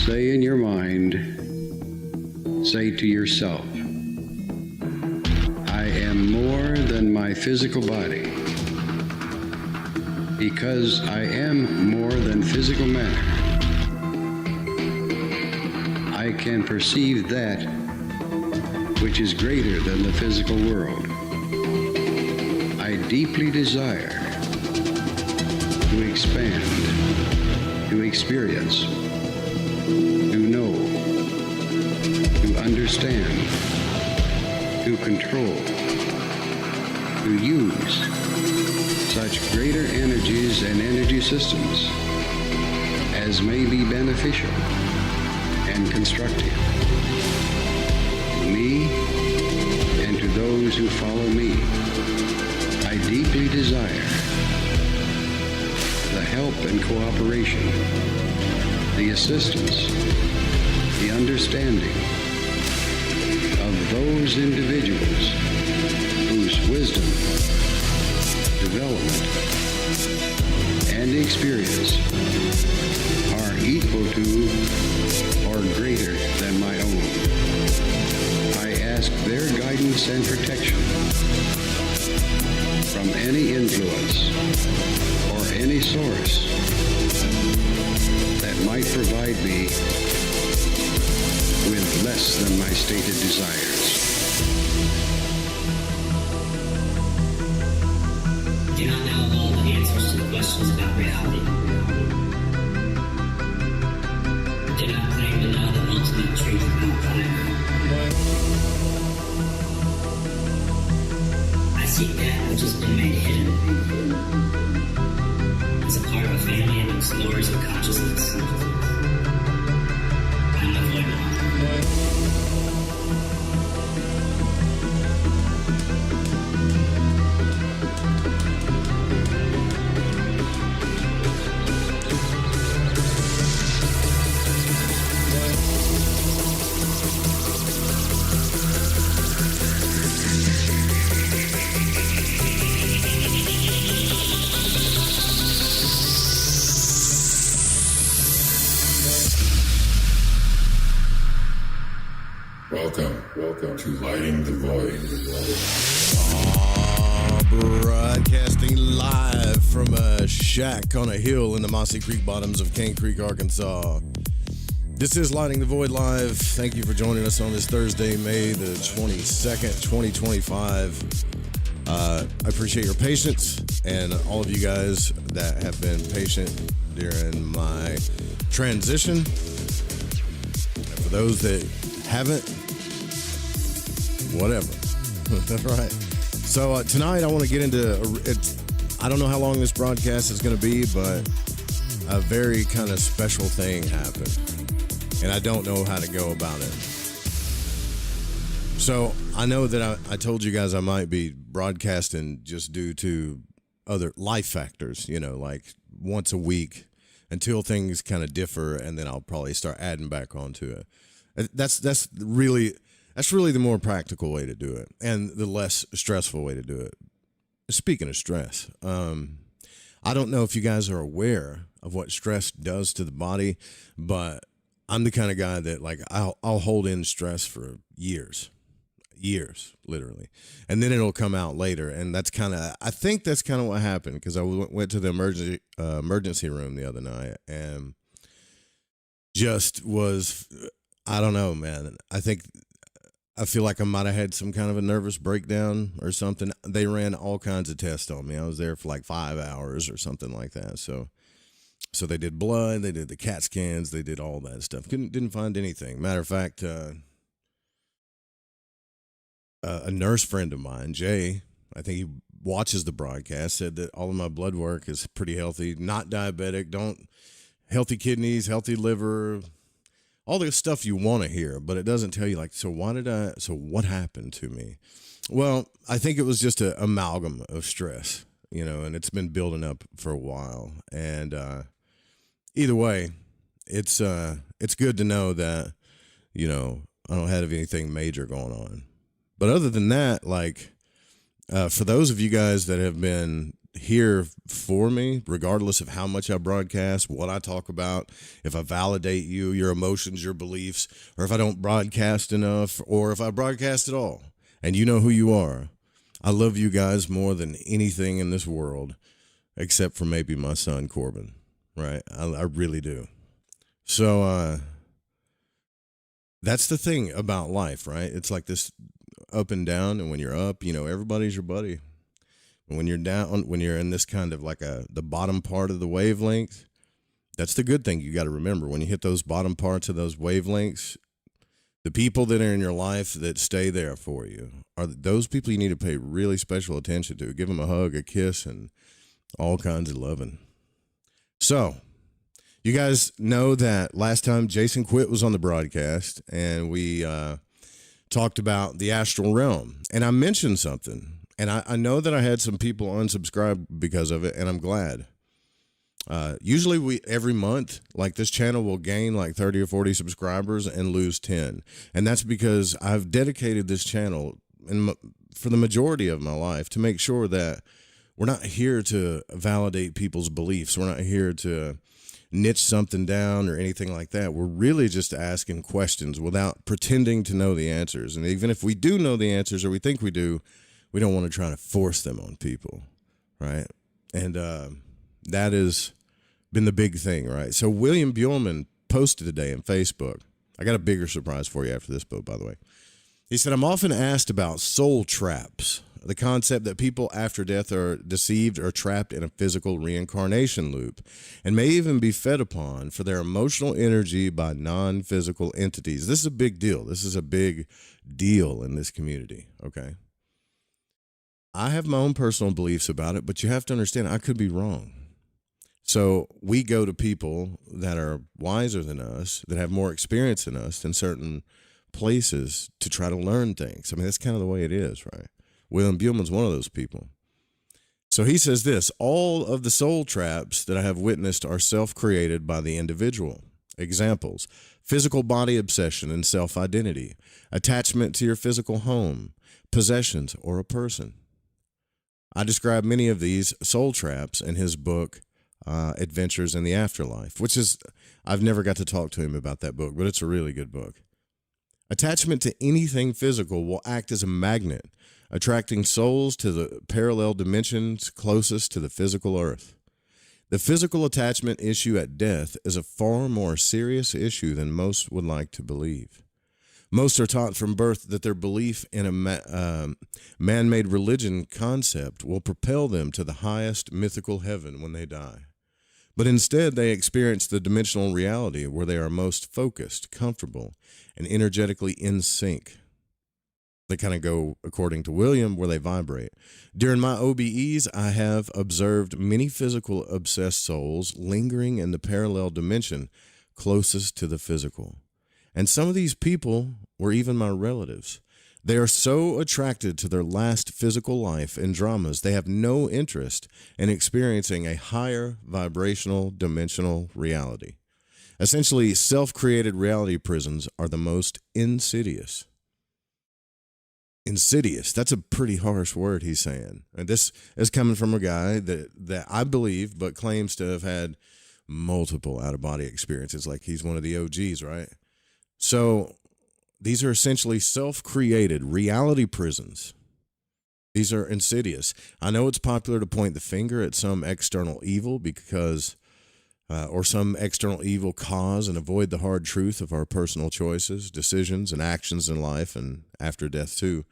Say in your mind, say to yourself, I am more than my physical body. Because I am more than physical matter, I can perceive that which is greater than the physical world. I deeply desire to expand, to experience, to know, to understand, to control, to use such greater energies and energy systems as may be beneficial and constructive to me and to those who follow me. I deeply desire the help and cooperation, the assistance, the understanding of those individuals whose wisdom, development, and experience are equal to or greater than my own. I ask their guidance and protection from any influence or any source that might provide me with less than my stated desires. Do not know all the answers to the questions about reality. Do not claim to know the ultimate truth about life. I seek that which has been made hidden as a part of a family amongst lords of consciousness. I am the Buhlman. Welcome to Lighting the Void. Broadcasting live from a shack on a hill in the Mossy Creek bottoms of Cane Creek, Arkansas. This is Lighting the Void Live. Thank you for joining us on this Thursday, May the 22nd, 2025. I appreciate your patience and all of you guys that have been patient during my transition. And for those that haven't, whatever. That's right. So tonight I want to get into I don't know how long this broadcast is going to be, but a very kind of special thing happened, and I don't know how to go about it. So I know that I told you guys I might be broadcasting just due to other life factors, like once a week until things kind of differ, and then I'll probably start adding back onto it. That's really the more practical way to do it, and the less stressful way to do it. Speaking of stress, I don't know if you guys are aware of what stress does to the body, but I'm the kind of guy that I'll hold in stress for years, literally, and then it'll come out later. And I think that's kind of what happened, because I went to the emergency room the other night and just was, I don't know, man. I feel like I might have had some kind of a nervous breakdown or something. They ran all kinds of tests on me. I was there for like 5 hours or something like that. So they did blood, they did the CAT scans, they did all that stuff. Didn't find anything. Matter of fact, a nurse friend of mine, Jay, I think he watches the broadcast, said that all of my blood work is pretty healthy, not diabetic, healthy kidneys, healthy liver, all the stuff you want to hear, but it doesn't tell you so what happened to me? Well, I think it was just an amalgam of stress, and it's been building up for a while. And either way, it's good to know that, I don't have anything major going on. But other than that, for those of you guys that have been here for me, regardless of how much I broadcast, what I talk about, if I validate you, your emotions, your beliefs, or if I don't broadcast enough, or if I broadcast at all, and you know who you are. I love you guys more than anything in this world, except for maybe my son, Corbin, right? I really do. So that's the thing about life, right? It's like this up and down, and when you're up, everybody's your buddy. And when you're down, when you're in this kind of like the bottom part of the wavelength, that's the good thing you got to remember. When you hit those bottom parts of those wavelengths, the people that are in your life that stay there for you are those people you need to pay really special attention to. Give them a hug, a kiss, and all kinds of loving. So, you guys know that last time Jason Quitt was on the broadcast, and we talked about the astral realm. And I mentioned something. And I know that I had some people unsubscribe because of it, and I'm glad. Usually every month, like this channel will gain like 30 or 40 subscribers and lose 10. And that's because I've dedicated this channel for the majority of my life to make sure that we're not here to validate people's beliefs. We're not here to niche something down or anything like that. We're really just asking questions without pretending to know the answers. And even if we do know the answers, or we think we do, we don't want to try to force them on people, right? And that has been the big thing, right? So William Buhlman posted today on Facebook. I got a bigger surprise for you after this book, by the way. He said, I'm often asked about soul traps, the concept that people after death are deceived or trapped in a physical reincarnation loop, and may even be fed upon for their emotional energy by non-physical entities. This is a big deal. This is a big deal in this community, okay? I have my own personal beliefs about it, but you have to understand I could be wrong. So we go to people that are wiser than us, that have more experience than us in certain places to try to learn things. I mean, that's kind of the way it is, right? William Buhlman's one of those people. So he says this, all of the soul traps that I have witnessed are self-created by the individual. Examples, physical body obsession and self-identity, attachment to your physical home, possessions, or a person. I describe many of these soul traps in his book, Adventures in the Afterlife, which is, I've never got to talk to him about that book, but it's a really good book. Attachment to anything physical will act as a magnet, attracting souls to the parallel dimensions closest to the physical earth. The physical attachment issue at death is a far more serious issue than most would like to believe. Most are taught from birth that their belief in a man-made religion concept will propel them to the highest mythical heaven when they die. But instead, they experience the dimensional reality where they are most focused, comfortable, and energetically in sync. They kind of go, according to William, where they vibrate. During my OBEs, I have observed many physical obsessed souls lingering in the parallel dimension closest to the physical. And some of these people were even my relatives. They are so attracted to their last physical life and dramas, they have no interest in experiencing a higher vibrational dimensional reality. Essentially, self-created reality prisons are the most insidious. Insidious, that's a pretty harsh word he's saying. And this is coming from a guy that I believe, but claims to have had multiple out-of-body experiences. Like he's one of the OGs, right? So these are essentially self-created reality prisons. These are insidious. I know it's popular to point the finger at some external evil because, or some external evil cause, and avoid the hard truth of our personal choices, decisions, and actions in life and after death too.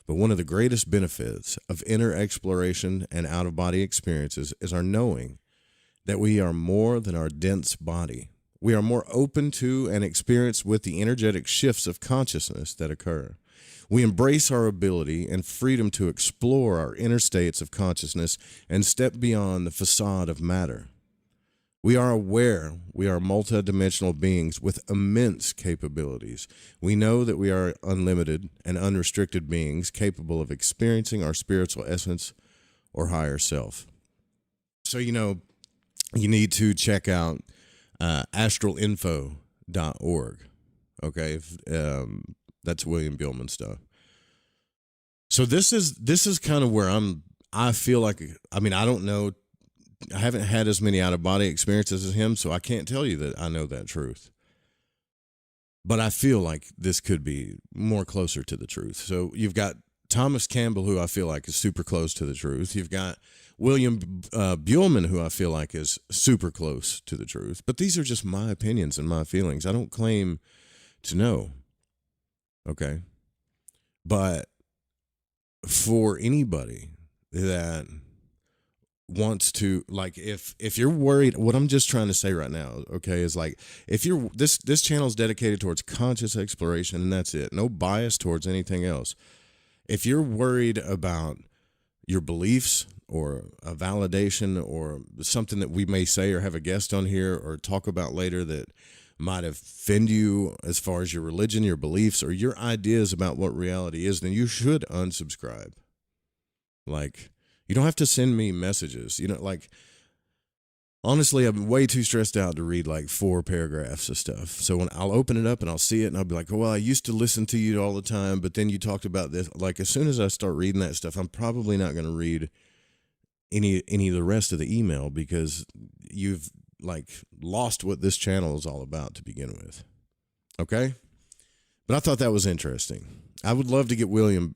But one of the greatest benefits of inner exploration and out-of-body experiences is our knowing that we are more than our dense body. We are more open to and experienced with the energetic shifts of consciousness that occur. We embrace our ability and freedom to explore our inner states of consciousness and step beyond the facade of matter. We are aware we are multidimensional beings with immense capabilities. We know that we are unlimited and unrestricted beings capable of experiencing our spiritual essence or higher self. So, you need to check out astralinfo.org. Okay, that's William Buhlman stuff. So this is kind of where I'm I feel like, I mean, I don't know. I haven't had as many out of body experiences as him, so I can't tell you that I know that truth. But I feel like this could be more closer to the truth. So you've got Thomas Campbell, who I feel like is super close to the truth. You've got William Buhlman, who I feel like is super close to the truth. But these are just my opinions and my feelings. I don't claim to know. Okay. But for anybody that wants to, like, if you're worried, what I'm just trying to say right now, okay, is like, if you're this channel is dedicated towards conscious exploration, and that's it, no bias towards anything else. If you're worried about your beliefs or a validation or something that we may say or have a guest on here or talk about later that might offend you as far as your religion, your beliefs, or your ideas about what reality is, then you should unsubscribe. Like, you don't have to send me messages. You know, like, honestly, I'm way too stressed out to read like 4 paragraphs of stuff. So when I'll open it up and I'll see it and I'll be like, oh, well, I used to listen to you all the time, but then you talked about this. Like, as soon as I start reading that stuff, I'm probably not going to read any of the rest of the email because you've like lost what this channel is all about to begin with. Okay? But I thought that was interesting. I would love to get William.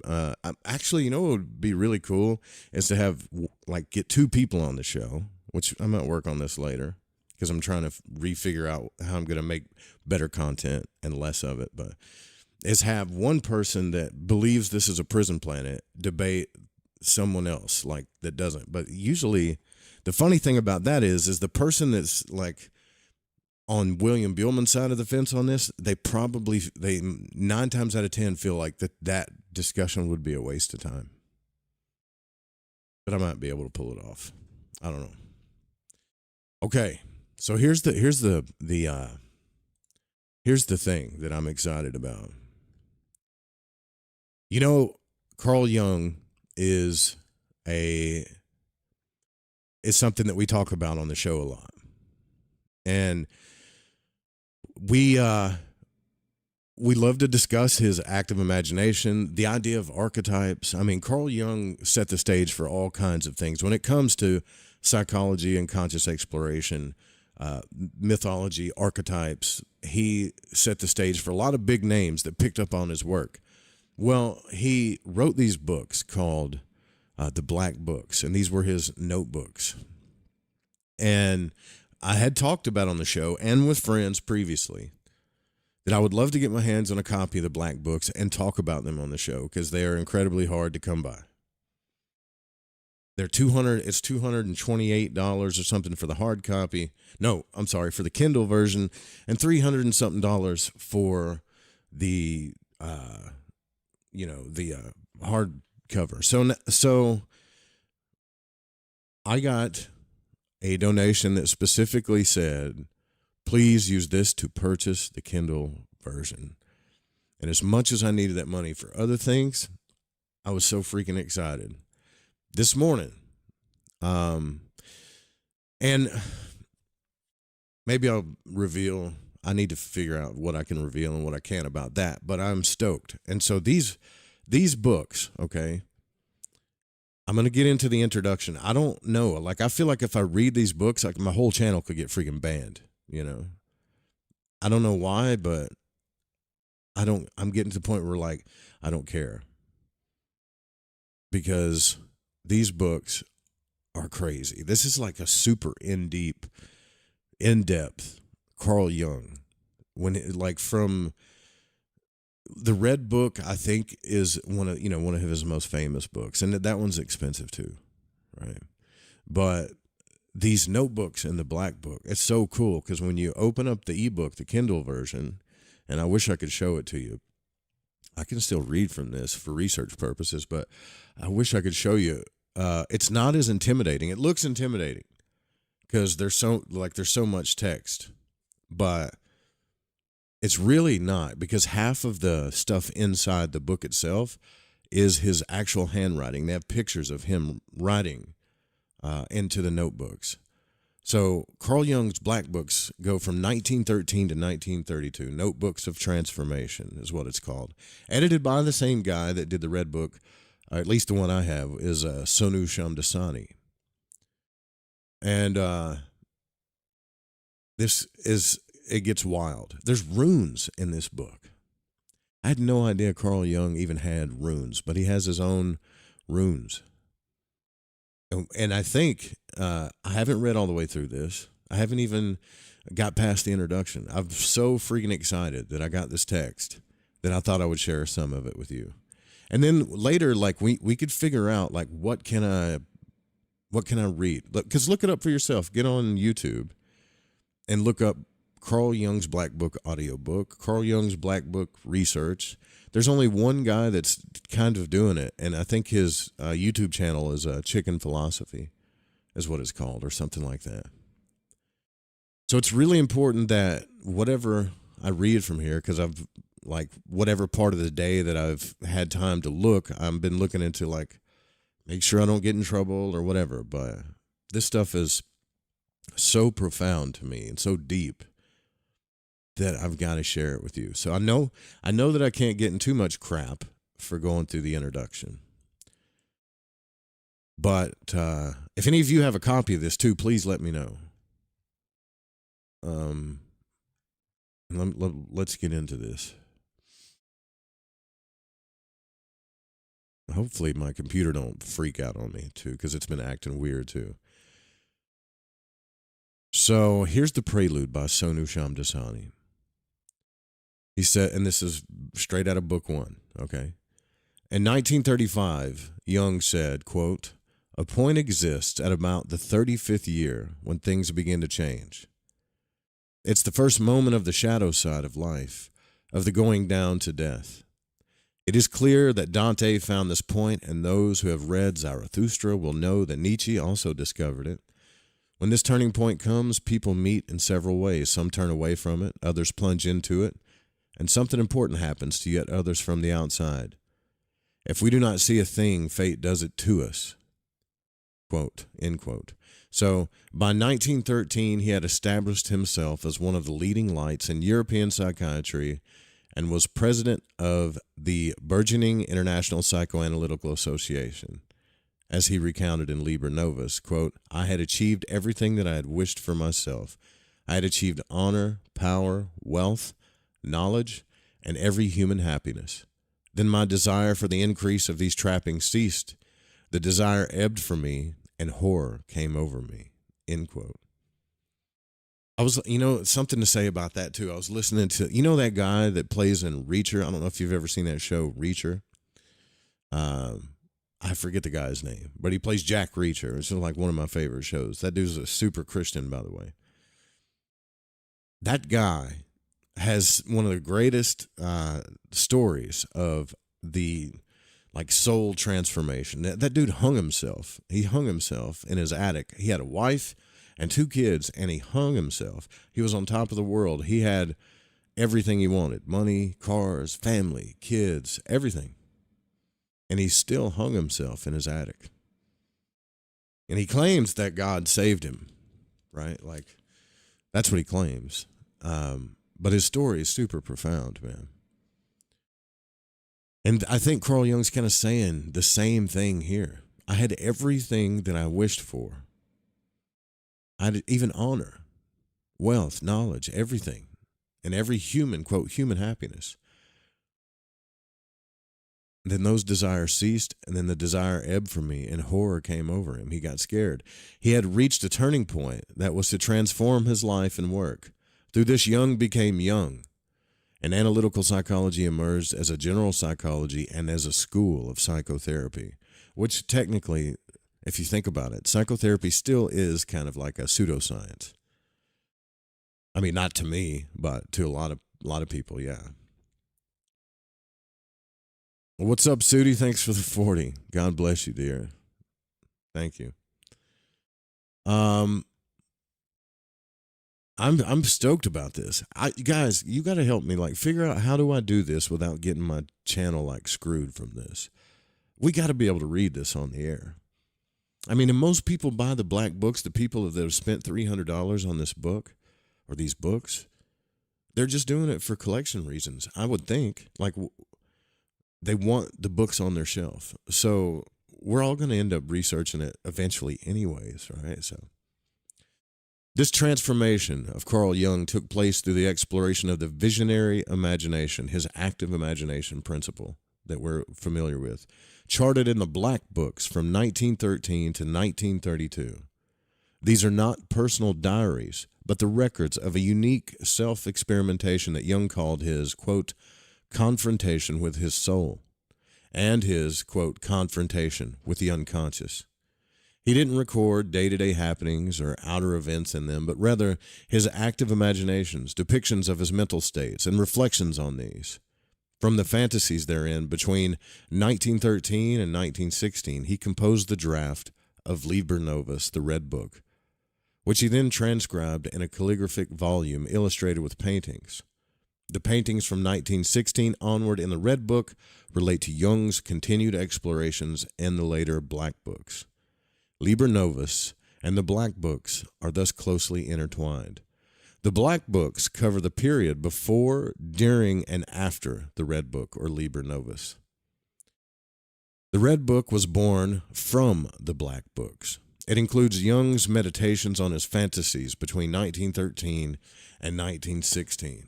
Actually, you know what would be really cool is to have, like, get 2 people on the show, which I might work on this later because I'm trying to refigure out how I'm going to make better content and less of it. But is have one person that believes this is a prison planet debate someone else like that doesn't. But usually the funny thing about that is the person that's like on William Buhlman's side of the fence on this, they 9 times out of 10 feel like that discussion would be a waste of time. But I might be able to pull it off. I don't know. Okay, so here's the thing that I'm excited about. You know, Carl Jung is something that we talk about on the show a lot, and we love to discuss his active imagination, the idea of archetypes. I mean, Carl Jung set the stage for all kinds of things when it comes to psychology and conscious exploration, mythology, archetypes. He set the stage for a lot of big names that picked up on his work. Well, he wrote these books called the Black Books, and these were his notebooks. And I had talked about on the show and with friends previously that I would love to get my hands on a copy of the Black Books and talk about them on the show because they are incredibly hard to come by. They're it's $228 or something for the hard copy. No, I'm sorry, for the Kindle version, and $300 and something for the hard cover. So I got a donation that specifically said, please use this to purchase the Kindle version. And as much as I needed that money for other things, I was so freaking excited. This morning, and maybe I'll reveal, I need to figure out what I can reveal and what I can't about that, but I'm stoked. And so these books, okay, I'm going to get into the introduction. I don't know. Like, I feel like if I read these books, like my whole channel could get freaking banned, you know? I don't know why, but I'm getting to the point where, like, I don't care. Because these books are crazy. This is like a super in-depth Carl Jung. From the Red Book, I think, is one of his most famous books, and that one's expensive too, right? But these notebooks in the Black Book, it's so cool because when you open up the ebook, the Kindle version, and I wish I could show it to you. I can still read from this for research purposes, but I wish I could show you. It's not as intimidating. It looks intimidating because there's so much text, but it's really not, because half of the stuff inside the book itself is his actual handwriting. They have pictures of him writing into the notebooks. So Carl Jung's Black Books go from 1913 to 1932. Notebooks of Transformation is what it's called. Edited by the same guy that did the Red Book, at least the one I have, is Sonu Shamdasani. And it gets wild. There's runes in this book. I had no idea Carl Jung even had runes, but he has his own runes. And I think, I haven't read all the way through this. I haven't even got past the introduction. I'm so freaking excited that I got this text that I thought I would share some of it with you. And then later, like we could figure out, like, what can I read? Because look it up for yourself. Get on YouTube and look up Carl Jung's Black Book audiobook, Carl Jung's Black Book research. There's only one guy that's kind of doing it, and I think his YouTube channel is Chicken Philosophy, is what it's called, or something like that. So it's really important that whatever I read from here, because I've, like, whatever part of the day that I've had time to look, I've been looking into, like, make sure I don't get in trouble or whatever. But this stuff is so profound to me and so deep that I've got to share it with you. So I know that I can't get in too much crap for going through the introduction. But if any of you have a copy of this too, please let me know. Let's get into this. Hopefully my computer don't freak out on me too, because it's been acting weird too. So here's the prelude by Sonu Shamdasani. He said, and this is straight out of book 1, okay? In 1935, Jung said, quote, "A point exists at about the 35th year when things begin to change. It's the first moment of the shadow side of life, of the going down to death. It is clear that Dante found this point, and those who have read Zarathustra will know that Nietzsche also discovered it. When this turning point comes, people meet in several ways. Some turn away from it, others plunge into it, and something important happens to yet others from the outside. If we do not see a thing, fate does it to us." Quote, end quote. So by 1913, he had established himself as one of the leading lights in European psychiatry and was president of the burgeoning International Psychoanalytical Association. As he recounted in Liber Novus, quote, "I had achieved everything that I had wished for myself. I had achieved honor, power, wealth, knowledge, and every human happiness. Then my desire for the increase of these trappings ceased. The desire ebbed from me, and horror came over me." End quote. I was, something to say about that too. I was listening to, that guy that plays in Reacher. I don't know if you've ever seen that show, Reacher. I forget the guy's name, but he plays Jack Reacher. It's like one of my favorite shows. That dude's a super Christian, by the way. That guy has one of the greatest stories of the soul transformation. That dude hung himself. He hung himself in his attic. He had a wife and 2 kids, and he hung himself. He was on top of the world. He had everything he wanted: money, cars, family, kids, everything. And he still hung himself in his attic. And he claims that God saved him, right? That's what he claims. But his story is super profound, man. And I think Carl Jung's kind of saying the same thing here. I had everything that I wished for. I had even honor, wealth, knowledge, everything. And every human, quote, human happiness. And then those desires ceased, and then the desire ebbed from me, and horror came over him. He got scared. He had reached a turning point that was to transform his life and work. Through this, Jung became Jung. And analytical psychology emerged as a general psychology and as a school of psychotherapy, which technically, if you think about it, psychotherapy still is kind of like a pseudoscience. I mean, not to me, but to a lot of people, yeah. What's up, Sudi? Thanks for the 40. God bless you, dear. Thank you. I'm stoked about this. Guys, you got to help me figure out, how do I do this without getting my channel screwed from this? We got to be able to read this on the air. I mean, and most people buy the black books, the people that have spent $300 on this book or these books, they're just doing it for collection reasons. I would think they want the books on their shelf. So we're all going to end up researching it eventually anyways, right? So this transformation of Carl Jung took place through the exploration of the visionary imagination, his active imagination principle that we're familiar with, charted in the Black Books from 1913 to 1932. These are not personal diaries, but the records of a unique self-experimentation that Jung called his, quote, confrontation with his soul, and his, quote, confrontation with the unconscious. He didn't record day-to-day happenings or outer events in them, but rather his active imaginations, depictions of his mental states, and reflections on these. From the fantasies therein, between 1913 and 1916, he composed the draft of Liber Novus, the Red Book, which he then transcribed in a calligraphic volume illustrated with paintings. The paintings from 1916 onward in the Red Book relate to Jung's continued explorations in the later Black Books. Liber Novus and the Black Books are thus closely intertwined. The Black Books cover the period before, during, and after the Red Book, or Liber Novus. The Red Book was born from the Black Books. It includes Jung's meditations on his fantasies between 1913 and 1916,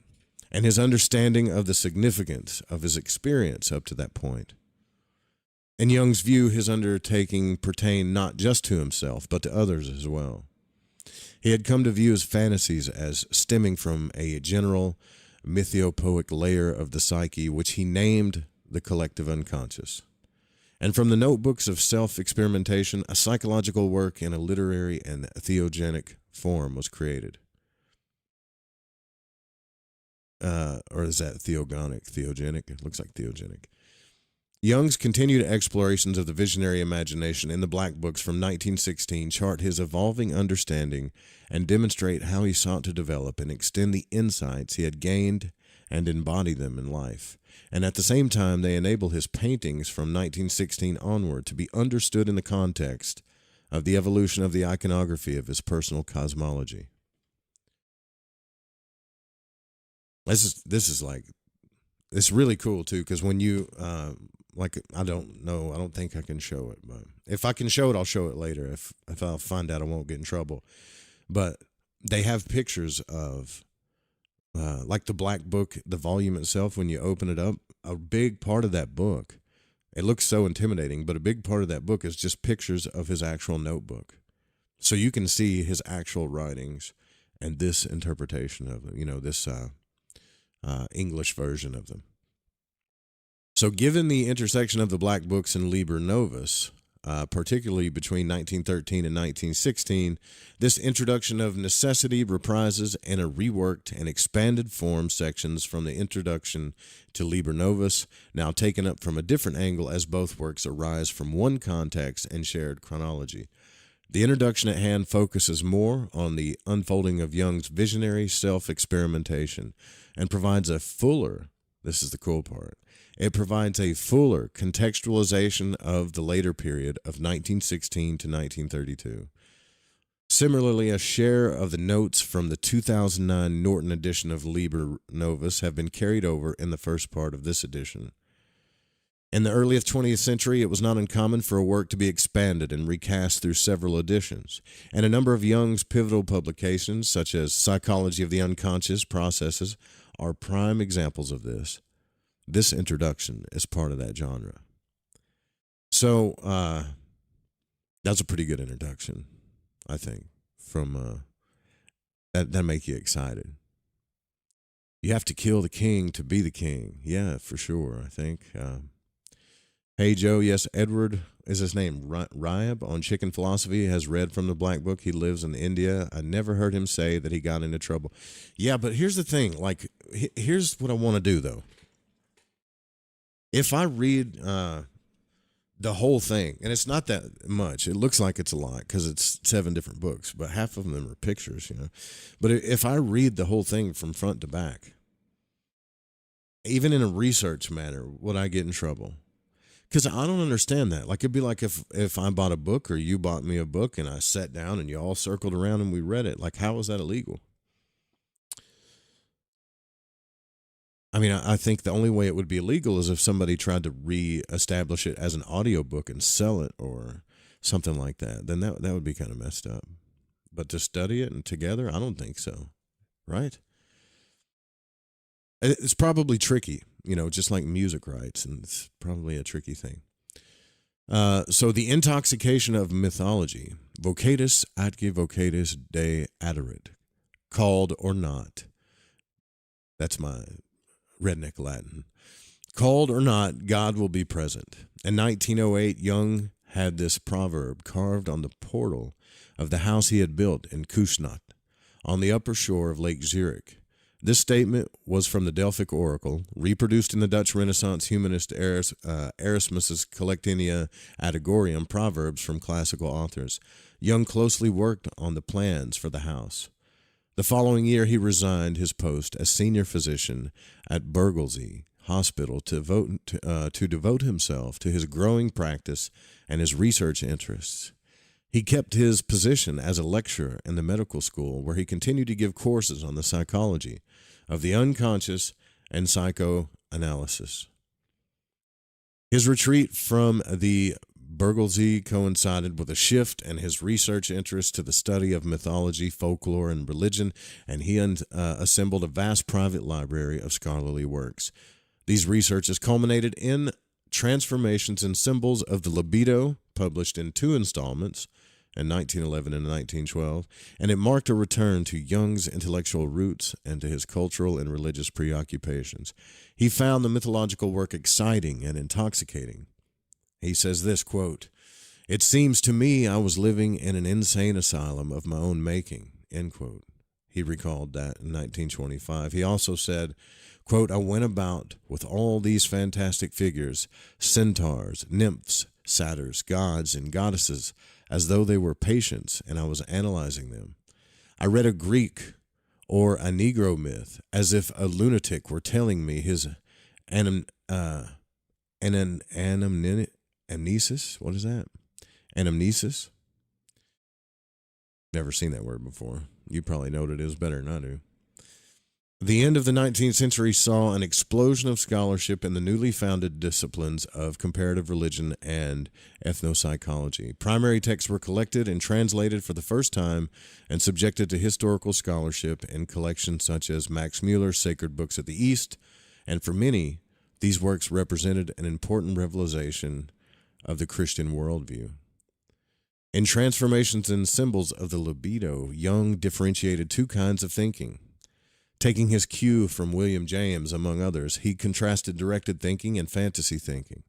and his understanding of the significance of his experience up to that point. In Jung's view, his undertaking pertained not just to himself, but to others as well. He had come to view his fantasies as stemming from a general mythopoeic layer of the psyche, which he named the collective unconscious. And from the notebooks of self-experimentation, a psychological work in a literary and theogonic form was created. Or is that theogonic? Theogenic? It looks like theogenic. Jung's continued explorations of the visionary imagination in the Black Books from 1916 chart his evolving understanding and demonstrate how he sought to develop and extend the insights he had gained and embody them in life. And at the same time, they enable his paintings from 1916 onward to be understood in the context of the evolution of the iconography of his personal cosmology. This is like, it's really cool too, because when you, I don't think I can show it, but if I can show it, I'll show it later. If I'll find out, I won't get in trouble. But they have pictures of, like the Black Book, the volume itself, when you open it up, a big part of that book, it looks so intimidating, but a big part of that book is just pictures of his actual notebook. So you can see his actual writings and this interpretation of them, this English version of them. So given the intersection of the Black Books and Liber Novus, particularly between 1913 and 1916, this introduction of necessity reprises in a reworked and expanded form sections from the introduction to Liber Novus, now taken up from a different angle as both works arise from one context and shared chronology. The introduction at hand focuses more on the unfolding of Jung's visionary self-experimentation and provides a fuller, this is the cool part, it provides a fuller contextualization of the later period of 1916 to 1932. Similarly, a share of the notes from the 2009 Norton edition of Liber Novus have been carried over in the first part of this edition. In the early 20th century, it was not uncommon for a work to be expanded and recast through several editions, and a number of Jung's pivotal publications, such as Psychology of the Unconscious Processes, are prime examples of this. This introduction is part of that genre. So, that's a pretty good introduction, I think, from that make you excited. You have to kill the king to be the king. Yeah, for sure, I think. Hey, Joe, yes, Edward is his name. Ryab on Chicken Philosophy has read from the Black Book. He lives in India. I never heard him say that he got into trouble. Yeah, but here's the thing. Here's what I want to do, though. If I read the whole thing, and it's not that much. It looks like it's a lot because it's 7 different books, but half of them are pictures, But if I read the whole thing from front to back, even in a research manner, would I get in trouble? Because I don't understand that. It'd be like if I bought a book or you bought me a book and I sat down and you all circled around and we read it. How is that illegal? I mean, I think the only way it would be illegal is if somebody tried to reestablish it as an audiobook and sell it or something like that. Then that would be kind of messed up. But to study it and together, I don't think so. Right? It's probably tricky, just like music rights, and it's probably a tricky thing. So the intoxication of mythology, vocatus atque vocatus de aderit, called or not. That's my redneck Latin. Called or not, God will be present. In 1908, Jung had this proverb carved on the portal of the house he had built in Kuznat, on the upper shore of Lake Zurich. This statement was from the Delphic Oracle, reproduced in the Dutch Renaissance humanist Erasmus's Collectanea Adagorium, proverbs from classical authors. Jung closely worked on the plans for the house. The following year, he resigned his post as senior physician at Burgelsee Hospital to devote himself to his growing practice and his research interests. He kept his position as a lecturer in the medical school, where he continued to give courses on the psychology of the unconscious and psychoanalysis. His retreat from the Burgelsee coincided with a shift in his research interest to the study of mythology, folklore, and religion, and he assembled a vast private library of scholarly works. These researches culminated in Transformations and Symbols of the Libido, published in 2 installments, in 1911 and 1912, and it marked a return to Jung's intellectual roots and to his cultural and religious preoccupations. He found the mythological work exciting and intoxicating. He says this, quote, "It seems to me I was living in an insane asylum of my own making," end quote. He recalled that in 1925. He also said, quote, "I went about with all these fantastic figures, centaurs, nymphs, satyrs, gods, and goddesses, as though they were patients, and I was analyzing them. I read a Greek or a Negro myth as if a lunatic were telling me his anamnesis. What is that? Anamnesis? Never seen that word before. You probably know what it is better than I do. The end of the 19th century saw an explosion of scholarship in the newly founded disciplines of comparative religion and ethnopsychology. Primary texts were collected and translated for the first time and subjected to historical scholarship in collections such as Max Muller's Sacred Books of the East, and for many, these works represented an important revelation of the Christian worldview. In Transformations and Symbols of the Libido, Jung differentiated 2 kinds of thinking. Taking his cue from William James, among others, he contrasted directed thinking and fantasy thinking.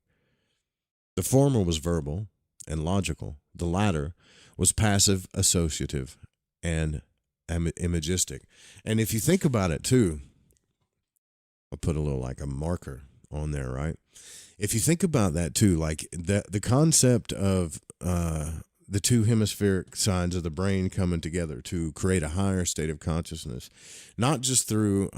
The former was verbal and logical. The latter was passive, associative, and imagistic. And if you think about it, too, I'll put a little like a marker on there, right? If you think about that, too, like the concept of the 2 hemispheric sides of the brain coming together to create a higher state of consciousness, not just through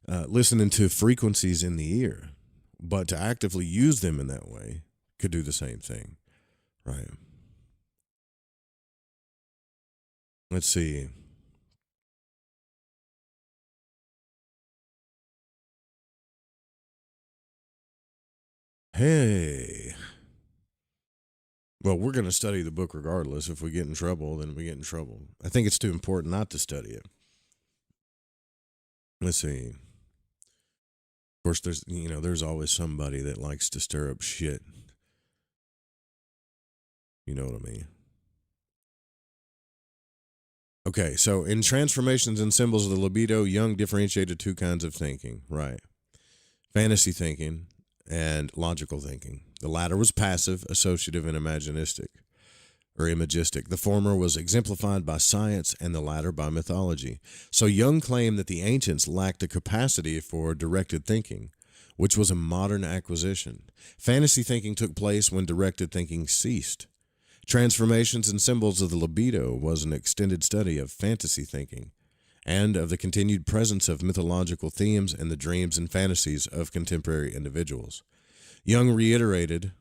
listening to frequencies in the ear, but to actively use them in that way, could do the same thing, right? Let's see. Hey. Well, we're going to study the book regardless. If we get in trouble, then we get in trouble. I think it's too important not to study it. Let's see. Of course, there's always somebody that likes to stir up shit. You know what I mean? Okay, so in Transformations and Symbols of the Libido, Jung differentiated 2 kinds of thinking, right? Fantasy thinking and logical thinking. The latter was passive, associative, and imagistic. The former was exemplified by science and the latter by mythology. So Jung claimed that the ancients lacked a capacity for directed thinking, which was a modern acquisition. Fantasy thinking took place when directed thinking ceased. Transformations and Symbols of the Libido was an extended study of fantasy thinking and of the continued presence of mythological themes in the dreams and fantasies of contemporary individuals. Jung reiterated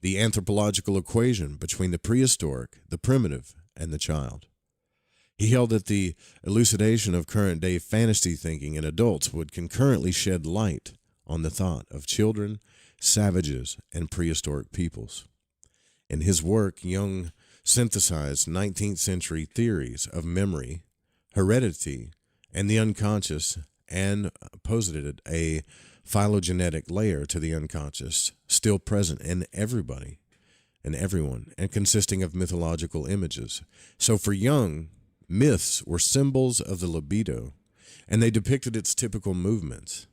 the anthropological equation between the prehistoric, the primitive, and the child. He held that the elucidation of current-day fantasy thinking in adults would concurrently shed light on the thought of children, savages, and prehistoric peoples. In his work, Jung synthesized 19th century theories of memory, heredity, and the unconscious, and posited a phylogenetic layer to the unconscious, still present in everybody and everyone, and consisting of mythological images. So for Jung, myths were symbols of the libido, and they depicted its typical movements.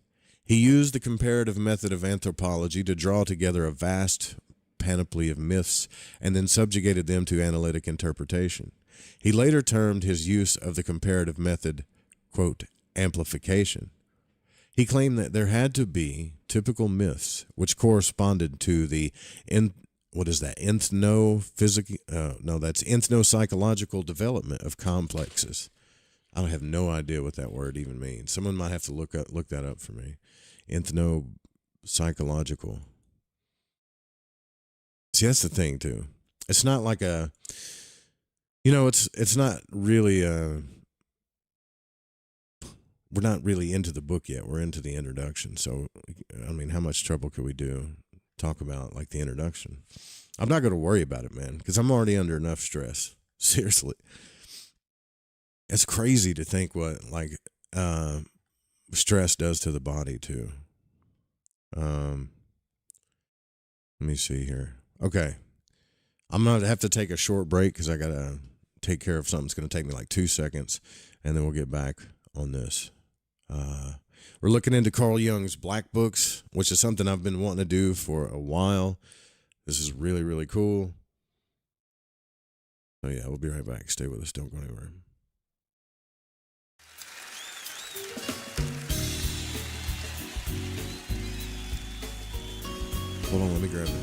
He used the comparative method of anthropology to draw together a vast panoply of myths and then subjugated them to analytic interpretation. He later termed his use of the comparative method, quote, amplification. He claimed that there had to be typical myths which corresponded to the ethno-psychological development of complexes. I have no idea what that word even means. Someone might have to look that up for me. Ethno-psychological. See, that's the thing too. It's not like it's not really we're not really into the book yet. We're into the introduction. So, I mean, how much trouble could we do? Talk about like the introduction. I'm not going to worry about it, man, because I'm already under enough stress. Seriously. It's crazy to think what like stress does to the body too. Let me see here. Okay. I'm going to have to take a short break because I got to take care of something. It's going to take me like 2 seconds, and then we'll get back on this. We're looking into Carl Jung's Black Books, which is something I've been wanting to do for a while. This is really, really cool. Oh, yeah, we'll be right back. Stay with us. Don't go anywhere. Hold on, let me grab it.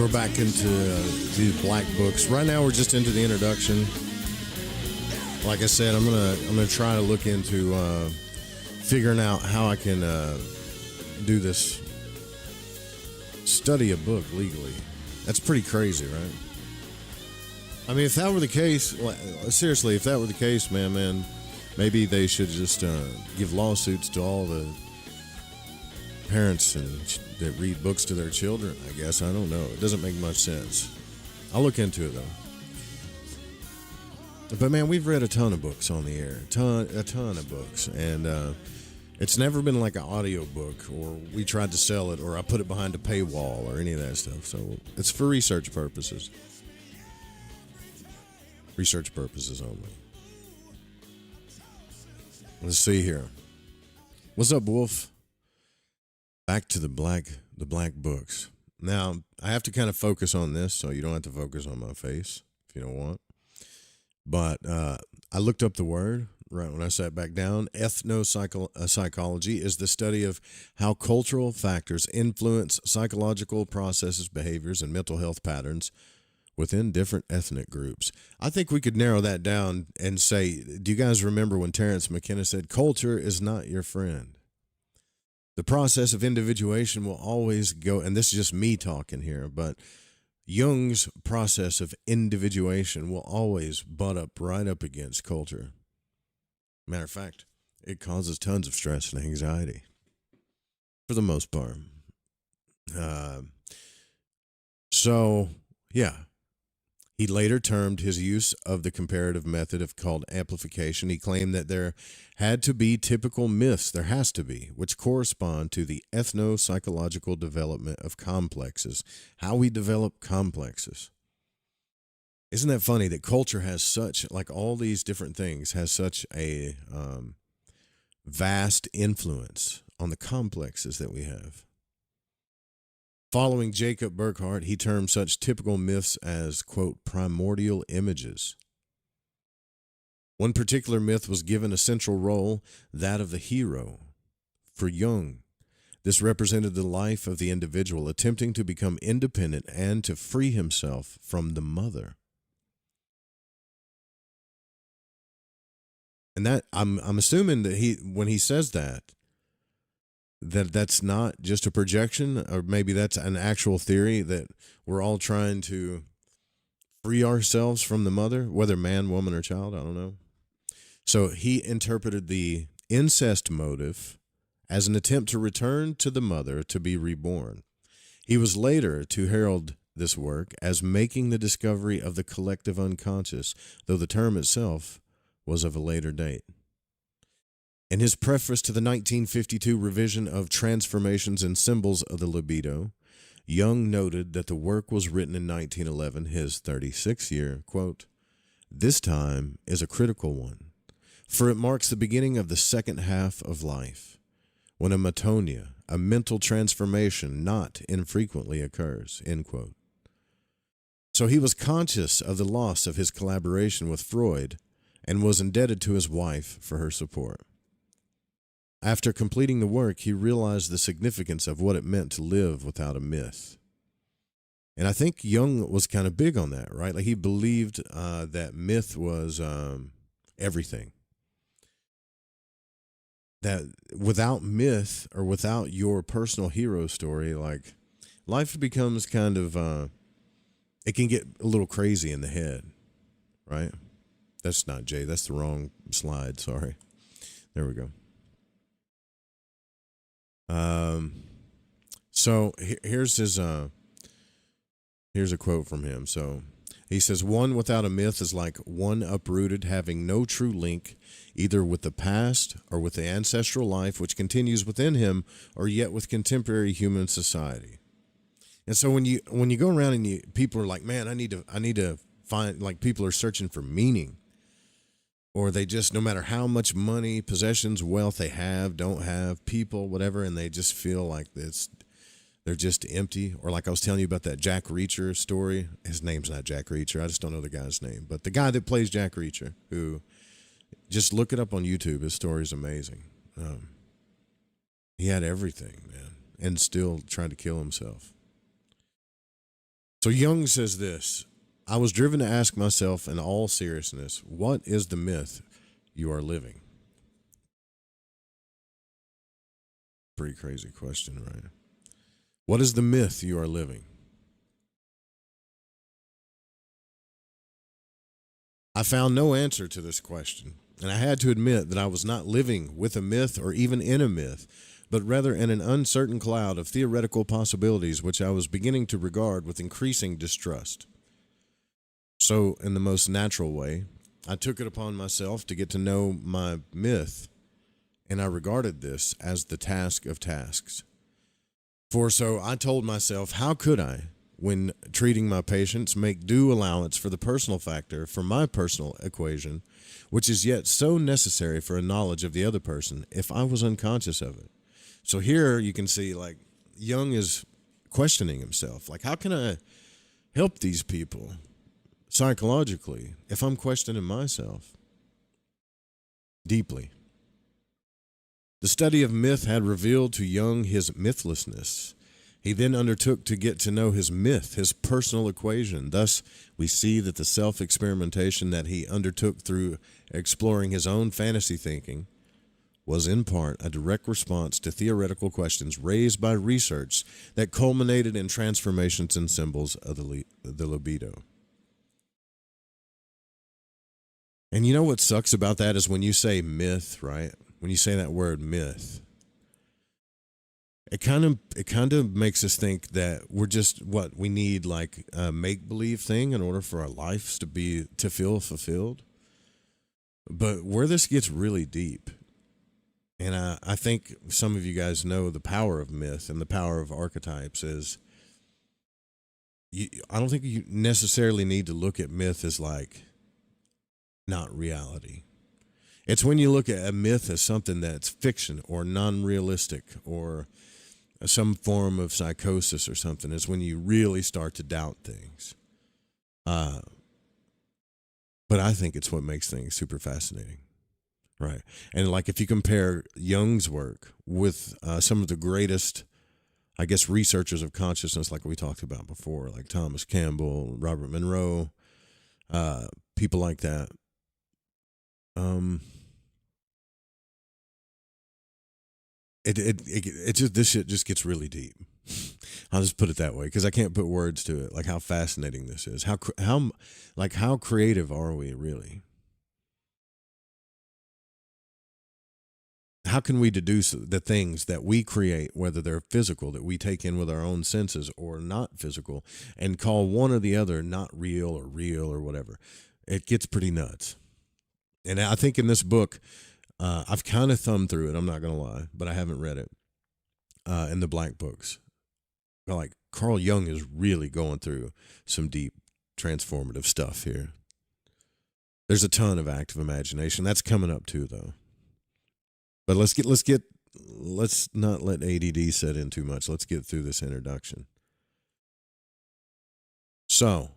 So we're back into these black books. Right now we're just into the introduction. Like I said, I'm gonna try to look into figuring out how I can do this, study a book legally. That's pretty crazy, right? I mean, if that were the case, seriously, if that were the case, man, maybe they should just give lawsuits to all the parents that read books to their children, I guess. I don't know. It doesn't make much sense. I'll look into it, though. But, man, we've read a ton of books on the air. A ton of books. And it's never been like an audio book, or we tried to sell it, or I put it behind a paywall, or any of that stuff. So it's for research purposes. Research purposes only. Let's see here. What's up, Wolf? Back to the black books. Now, I have to kind of focus on this, so you don't have to focus on my face if you don't want. But I looked up the word right when I sat back down. Ethno-psychology is the study of how cultural factors influence psychological processes, behaviors, and mental health patterns within different ethnic groups. I think we could narrow that down and say, do you guys remember when Terence McKenna said, culture is not your friend? The process of individuation will always go, and this is just me talking here, but Jung's process of individuation will always butt up right up against culture. Matter of fact, it causes tons of stress and anxiety for the most part. Yeah. He later termed his use of the comparative method called amplification. He claimed that there had to be typical myths, there has to be, which correspond to the ethno-psychological development of complexes, how we develop complexes. Isn't that funny that culture has such, like all these different things, has such a vast influence on the complexes that we have? Following Jacob Burckhardt, he termed such typical myths as, quote, primordial images. One particular myth was given a central role, that of the hero. For Jung, this represented the life of the individual attempting to become independent and to free himself from the mother. And that I'm assuming that when he says that's not just a projection, or maybe that's an actual theory that we're all trying to free ourselves from the mother, whether man, woman, or child, I don't know. So he interpreted the incest motive as an attempt to return to the mother to be reborn. He was later to herald this work as making the discovery of the collective unconscious, though the term itself was of a later date. In his preface to the 1952 revision of Transformations and Symbols of the Libido, Jung noted that the work was written in 1911, his 36th year. Quote, "This time is a critical one, for it marks the beginning of the second half of life, when a metonia, a mental transformation, not infrequently occurs." End quote. So he was conscious of the loss of his collaboration with Freud and was indebted to his wife for her support. After completing the work, he realized the significance of what it meant to live without a myth. And I think Jung was kind of big on that, right? Like he believed that myth was everything. That without myth or without your personal hero story, like life becomes kind of, it can get a little crazy in the head, right? That's not Jay. That's the wrong slide. Sorry. There we go. So here's a quote from him. So he says, "One without a myth is like one uprooted, having no true link either with the past or with the ancestral life which continues within him, or yet with contemporary human society." And so when you go around and people are like, "Man, I need to find," like people are searching for meaning. Or they just, no matter how much money, possessions, wealth they have, don't have, people, whatever, and they just feel like they're just empty. Or like I was telling you about that Jack Reacher story. His name's not Jack Reacher. I just don't know the guy's name. But the guy that plays Jack Reacher, who, just look it up on YouTube. His story's amazing. He had everything, man, and still tried to kill himself. So Jung says this: I was driven to ask myself in all seriousness, what is the myth you are living? Pretty crazy question, right? What is the myth you are living? I found no answer to this question, and I had to admit that I was not living with a myth or even in a myth, but rather in an uncertain cloud of theoretical possibilities which I was beginning to regard with increasing distrust. So, in the most natural way, I took it upon myself to get to know my myth, and I regarded this as the task of tasks. For so I told myself, how could I, when treating my patients, make due allowance for the personal factor for my personal equation, which is yet so necessary for a knowledge of the other person, if I was unconscious of it? So here you can see, like, Jung is questioning himself. Like, how can I help these people psychologically if I'm questioning myself deeply? The study of myth had revealed to Jung his mythlessness. He then undertook to get to know his myth, his personal equation. Thus, we see that the self-experimentation that he undertook through exploring his own fantasy thinking was in part a direct response to theoretical questions raised by research that culminated in transformations and symbols of the libido. And you know what sucks about that is when you say myth, right? When you say that word myth, it kind of makes us think that we're just we need like a make-believe thing in order for our lives to feel fulfilled. But where this gets really deep, and I think some of you guys know the power of myth and the power of archetypes is, I don't think you necessarily need to look at myth as like not reality. It's when you look at a myth as something that's fiction or non-realistic or some form of psychosis or something, is when you really start to doubt things. But I think it's what makes things super fascinating, right? And like if you compare Jung's work with some of the greatest, I guess, researchers of consciousness, like we talked about before, like Thomas Campbell, Robert Monroe, people like that. It just, this shit just gets really deep. I'll just put it that way because I can't put words to it. Like how fascinating this is. How creative are we really? How can we deduce the things that we create, whether they're physical, that we take in with our own senses, or not physical, and call one or the other not real or whatever? It gets pretty nuts. And I think in this book, I've kind of thumbed through it, I'm not going to lie, but I haven't read it in the black books. Like Carl Jung is really going through some deep transformative stuff here. There's a ton of active imagination. That's coming up too, though. But let's not let ADD set in too much. Let's get through this introduction. So,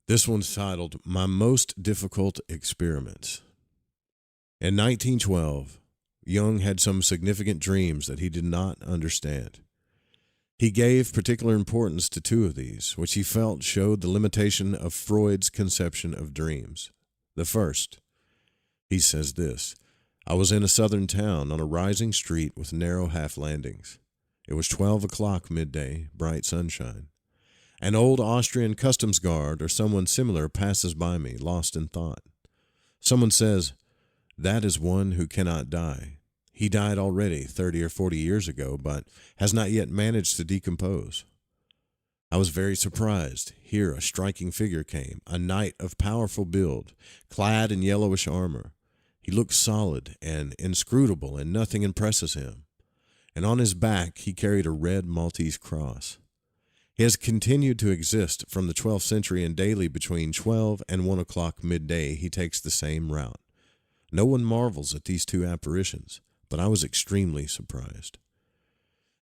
this one's titled My Most Difficult Experiments. In 1912, Jung had some significant dreams that he did not understand. He gave particular importance to two of these, which he felt showed the limitation of Freud's conception of dreams. The first, he says this: I was in a southern town on a rising street with narrow half landings. It was 12 o'clock midday, bright sunshine. An old Austrian customs guard or someone similar passes by me, lost in thought. Someone says, "That is one who cannot die. He died already 30 or 40 years ago, but has not yet managed to decompose." I was very surprised. Here a striking figure came, a knight of powerful build, clad in yellowish armor. He looks solid and inscrutable, and nothing impresses him. And on his back he carried a red Maltese cross. He has continued to exist from the 12th century, and daily between 12 and 1 o'clock midday he takes the same route. No one marvels at these two apparitions, but I was extremely surprised.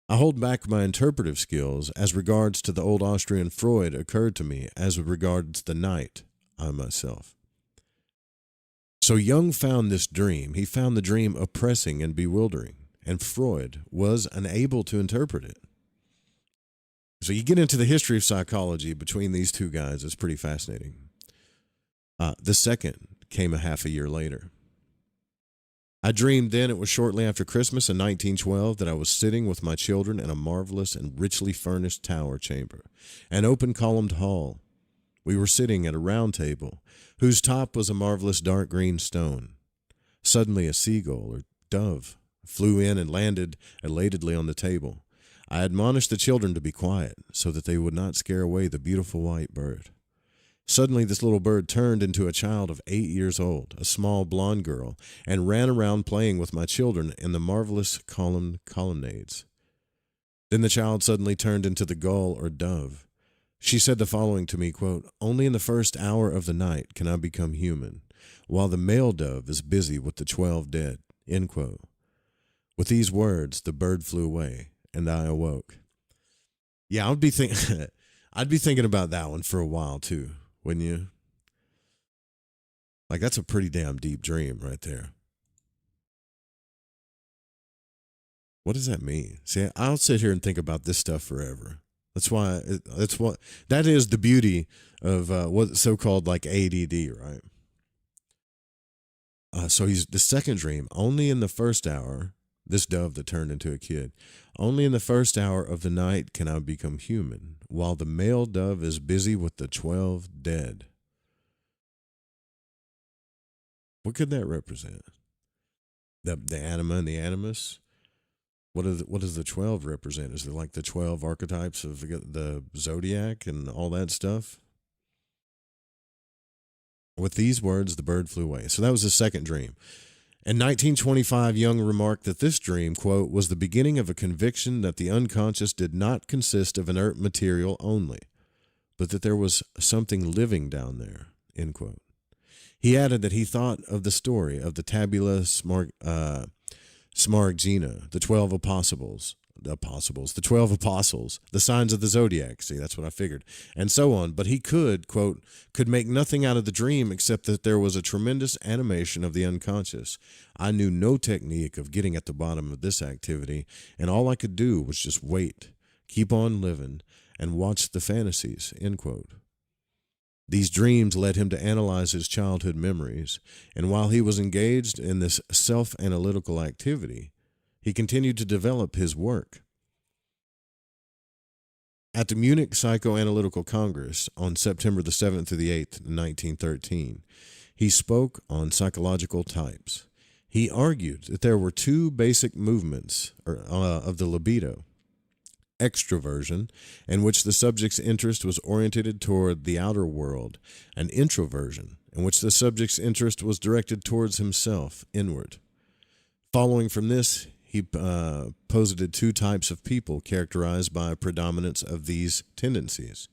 I hold back my interpretive skills as regards to the old Austrian Freud occurred to me as regards the knight, I myself. So Jung found this dream. He found the dream oppressing and bewildering, and Freud was unable to interpret it. So you get into the history of psychology between these two guys. It's pretty fascinating. The second came a half a year later. I dreamed then, it was shortly after Christmas in 1912, that I was sitting with my children in a marvelous and richly furnished tower chamber, an open columned hall. We were sitting at a round table, whose top was a marvelous dark green stone. Suddenly a seagull or dove flew in and landed elatedly on the table. I admonished the children to be quiet, so that they would not scare away the beautiful white bird. Suddenly this little bird turned into a child of 8 years old, a small blonde girl, and ran around playing with my children in the marvelous colonnades. Then the child suddenly turned into the gull or dove. She said the following to me, quote, "Only in the first hour of the night can I become human, while the male dove is busy with the 12 dead," end quote. With these words, the bird flew away, and I awoke. Yeah, I'd be thinking about that one for a while too, wouldn't you? Like, that's a pretty damn deep dream right there. What does that mean? See, I'll sit here and think about this stuff forever. That is the beauty of what's so-called like ADD, right? So he's the second dream. Only in the first hour, this dove that turned into a kid, only in the first hour of the night can I become human, while the male dove is busy with the 12 dead. What could that represent? The anima and the animus? What does the 12 represent? Is it like the 12 archetypes of the zodiac and all that stuff? With these words, the bird flew away. So that was the second dream. In 1925, Jung remarked that this dream, quote, was the beginning of a conviction that the unconscious did not consist of inert material only, but that there was something living down there, end quote. He added that he thought of the story of the tabula smaragdina, the 12 apostles, the 12 apostles, the signs of the zodiac. See, that's what I figured, and so on. But he could make nothing out of the dream except that there was a tremendous animation of the unconscious. I knew no technique of getting at the bottom of this activity, and all I could do was just wait, keep on living, and watch the fantasies, end quote. These dreams led him to analyze his childhood memories, and while he was engaged in this self-analytical activity, he continued to develop his work. At the Munich Psychoanalytical Congress on September the 7th through the 8th, 1913, he spoke on psychological types. He argued that there were two basic movements of the libido: extroversion, in which the subject's interest was oriented toward the outer world, and introversion, in which the subject's interest was directed towards himself, inward. Following from this, he posited two types of people characterized by a predominance of these tendencies.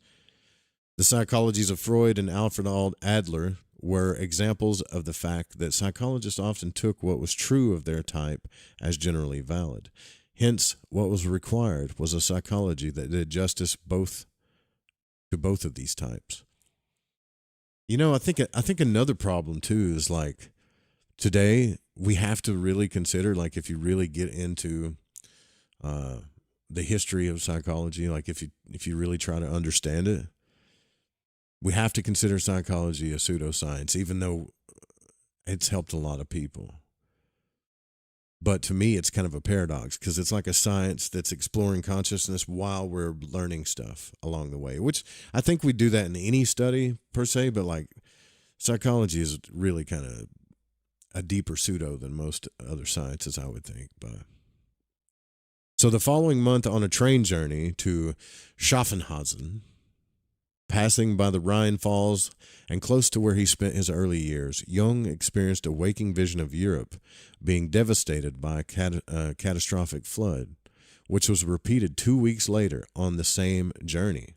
The psychologies of Freud and Alfred Adler were examples of the fact that psychologists often took what was true of their type as generally valid. Hence, what was required was a psychology that did justice to both of these types. You know, I think another problem too is, like, today we have to really consider, like, if you really get into the history of psychology, like if you really try to understand it, we have to consider psychology a pseudoscience, even though it's helped a lot of people. But to me, it's kind of a paradox, because it's like a science that's exploring consciousness while we're learning stuff along the way, which I think we do that in any study per se, but like psychology is really kind of a deeper pseudo than most other sciences, I would think. But so the following month, on a train journey to Schaffhausen, passing by the Rhine Falls and close to where he spent his early years, Jung experienced a waking vision of Europe being devastated by a catastrophic flood, which was repeated 2 weeks later on the same journey.